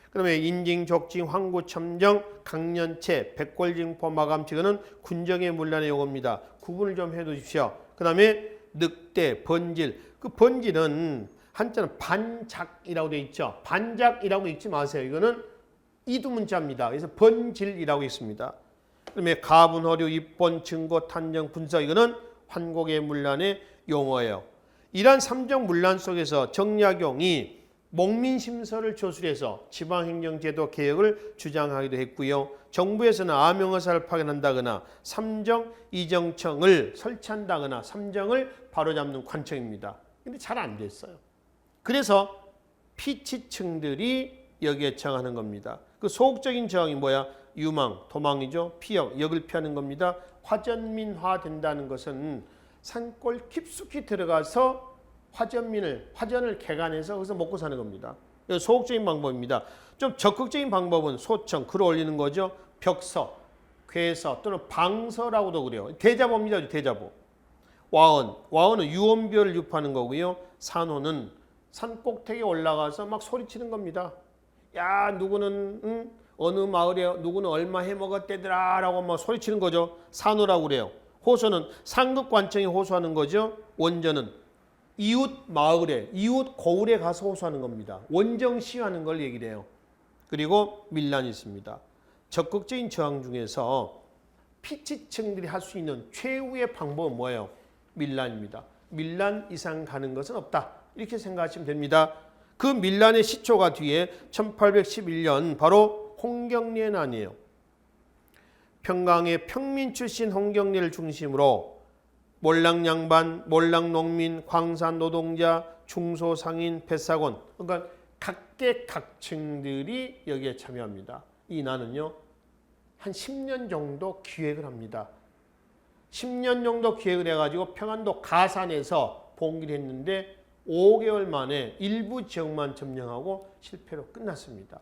그다음에 인징, 족징, 황구, 첨정, 강년체, 백골징포, 마감치 이거는 군정의 문란의 용어입니다. 구분을 좀 해두십시오. 그다음에 늑대, 번질. 그 번질은 한자는 반작이라고 되어 있죠. 반작이라고 읽지 마세요. 이거는 이두문자입니다. 그래서 번질이라고 있습니다. 그다음에 가분, 허류, 입본, 증거, 탄정, 분석 이거는 환곡의 문란의 용어예요. 이러한 삼정 문란 속에서 정약용이 목민심서를 조술해서 지방행정제도 개혁을 주장하기도 했고요. 정부에서는 암영의사를 파견한다거나 삼정 이정청을 설치한다거나 삼정을 바로잡는 관청입니다. 근데 잘 안 됐어요. 그래서 피치층들이 여기에 저항하는 겁니다. 그 소극적인 저항이 뭐야? 유망, 도망이죠. 피역, 역을 피하는 겁니다. 화전민화 된다는 것은 산골 깊숙이 들어가서 화전을 개간해서 거기서 먹고 사는 겁니다. 이건 소극적인 방법입니다. 좀 적극적인 방법은 소청, 글 올리는 거죠. 벽서, 괴서 또는 방서라고도 그래요. 대자보입니다. 대자보. 와언은 유언비어를 유포하는 거고요. 산호는 산 꼭대기에 올라가서 막 소리치는 겁니다. 야, 누구는 어느 마을에 누구는 얼마 해먹었대더라 라고 막 소리치는 거죠. 산호라고 그래요. 호소는 상급관청이 호소하는 거죠. 원전은 이웃 마을에, 이웃 고을에 가서 호소하는 겁니다. 원정 시위하는 걸 얘기를 해요. 그리고 밀란이 있습니다. 적극적인 저항 중에서 피치층들이 할 수 있는 최후의 방법은 뭐예요? 밀란입니다. 밀란 이상 가는 것은 없다. 이렇게 생각하시면 됩니다. 그 밀란의 시초가 뒤에 1811년 바로 홍경례 난이에요. 평강의 평민 출신 홍경례를 중심으로 몰락양반, 몰락농민, 광산노동자, 중소상인, 뱃사곤 그러니까 각계각층들이 여기에 참여합니다. 이 난은요 한 10년 정도 기획을 합니다. 10년 정도 기획을 해가지고 평안도 가산에서 봉기를 했는데 5개월 만에 일부 지역만 점령하고 실패로 끝났습니다.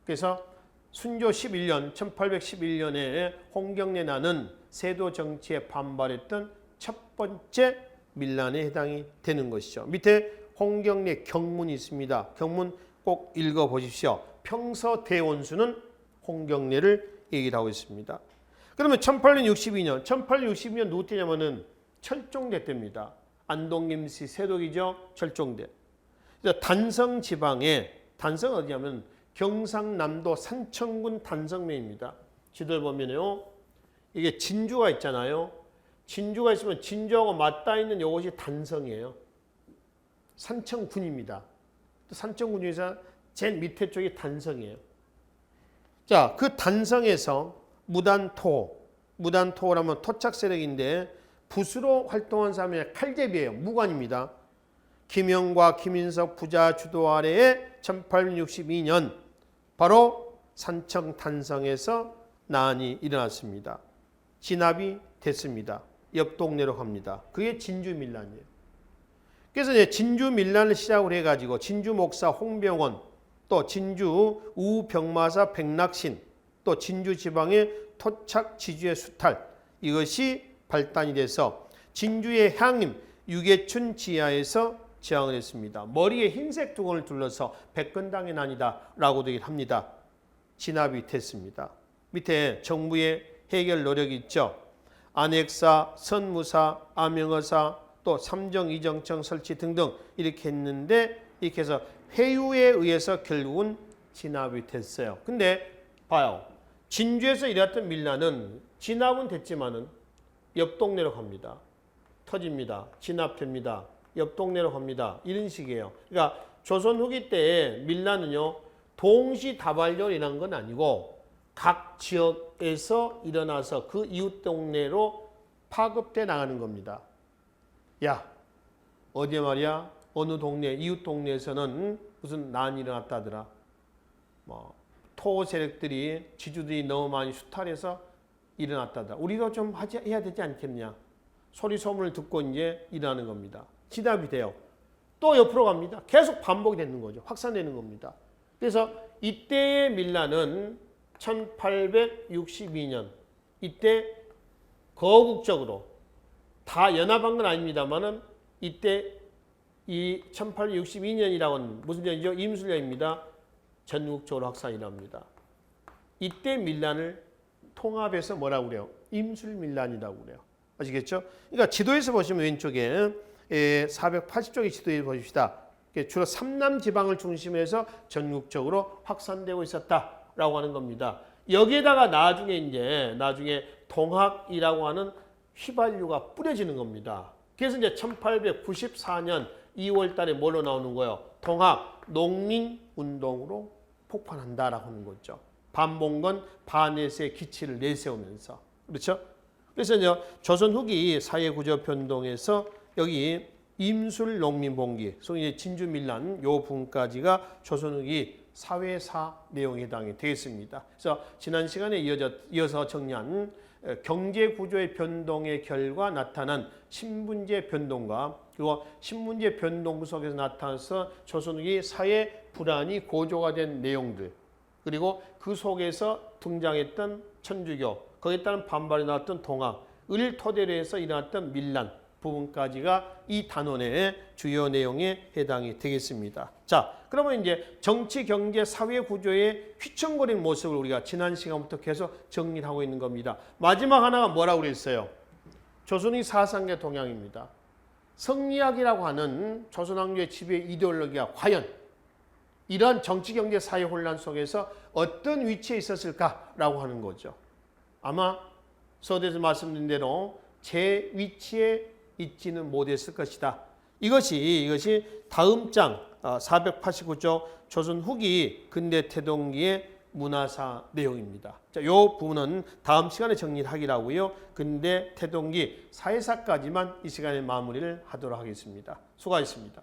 그래서 순조 11년, 1811년에 홍경례 난은 세도 정치에 반발했던 첫 번째 밀란에 해당이 되는 것이죠. 밑에 홍경례 경문이 있습니다. 경문 꼭 읽어보십시오. 평서대원수는 홍경례를 얘기를 하고 있습니다. 그러면 1862년 누구 때냐면은 철종대 때입니다. 안동김씨 세독이죠. 철종대. 단성 지방에 단성 어디냐면 경상남도 산청군 단성면입니다. 지도를 보면요. 이게 진주가 있잖아요. 진주가 있으면 진주하고 맞닿아 있는 이것이 단성이에요. 산청군입니다. 또 산청군 중에서 제일 밑에 쪽이 단성이에요. 자, 그 단성에서 무단토, 무단토라면 토착 세력인데 붓으로 활동한 사람의 칼제비예요. 무관입니다. 김영과 김인석 부자 주도 아래에 1862년 바로 산청 탄성에서 난이 일어났습니다. 진압이 됐습니다. 옆 동네로 갑니다. 그게 진주 밀란이에요. 그래서 이제 진주 밀란을 시작으로 해가지고 진주 목사 홍병원, 또 진주 우병마사 백낙신, 또 진주 지방의 토착 지주의 수탈, 이것이 발단이 돼서 진주의 향임 유계춘 지하에서 제항을 했습니다. 머리에 흰색 두건을 둘러서 백건당의 난이다 라고도 합니다. 진압이 됐습니다. 밑에 정부의 해결 노력이 있죠. 안핵사, 선무사, 암영어사, 또 삼정이정청 설치 등등 이렇게 했는데 이렇게 해서 회유에 의해서 결국은 진압이 됐어요. 근데 봐요. 진주에서 일어났던 밀란은 진압은 됐지만은 옆 동네로 갑니다. 터집니다. 진압됩니다. 옆 동네로 갑니다. 이런 식이에요. 그러니까 조선 후기 때의 밀란은요. 동시다발적으로 일어난 건 아니고 각 지역에서 일어나서 그 이웃 동네로 파급돼 나가는 겁니다. 야, 어디 말이야? 어느 동네, 이웃 동네에서는 무슨 난이 일어났다더라. 토 세력들이, 지주들이 너무 많이 수탈해서 일어났다더라. 우리도 좀 해야 되지 않겠냐? 소리 소문을 듣고 이제 일어나는 겁니다. 진압이 돼요. 또 옆으로 갑니다. 계속 반복이 되는 거죠. 확산되는 겁니다. 그래서 이때의 밀란은 1862년 이때 거국적으로 다 연합한 건 아닙니다만은 이때 이 1862년이라고는 무슨 년이죠? 임술년입니다. 전국적으로 확산이 납니다. 이때 밀란을 통합해서 뭐라고 그래요? 임술밀란이라고 그래요. 아시겠죠? 그러니까 지도에서 보시면 왼쪽에 480쪽의 지도에 보십시다. 주로 삼남 지방을 중심으로 해서 전국적으로 확산되고 있었다라고 하는 겁니다. 여기에다가 나중에 동학이라고 하는 휘발유가 뿌려지는 겁니다. 그래서 이제 1894년 2월 달에 뭘로 나오는 거예요? 동학 농민운동으로 폭발한다라고 하는 거죠. 반봉건 반에서의 기치를 내세우면서. 그렇죠? 그래서 이제 조선 후기 사회구조 변동에서 여기 임술 농민봉기, 소위 진주 밀란 요 부분까지가 조선 후기 사회사 내용에 해당이 되겠습니다. 그래서 지난 시간에 이어서 정리한 경제구조의 변동의 결과 나타난 신분제 변동과 그리고 신분제 변동 속에서 나타나서 조선 후기 사회 불안이 고조가 된 내용들, 그리고 그 속에서 등장했던 천주교, 거기에 따른 반발이 나왔던 동학을 토대로 해서 일어났던 밀란 부분까지가 이 단원의 주요 내용에 해당이 되겠습니다. 자, 그러면 이제 정치, 경제, 사회 구조의 휘청거리는 모습을 우리가 지난 시간부터 계속 정리를 하고 있는 겁니다. 마지막 하나가 뭐라고 그랬어요? 조선의 사상의 동향입니다. 성리학이라고 하는 조선왕조의 지배 이데올로기가 과연 이러한 정치, 경제, 사회 혼란 속에서 어떤 위치에 있었을까라고 하는 거죠. 아마 서두에서 말씀드린 대로 제 위치에 있지는 못했을 것이다. 이것이 다음 장 489조 조선 후기 근대 태동기의 문화사 내용입니다. 자, 이 부분은 다음 시간에 정리를 하기로 하고요. 근대 태동기 사회사까지만 이 시간에 마무리를 하도록 하겠습니다. 수고하셨습니다.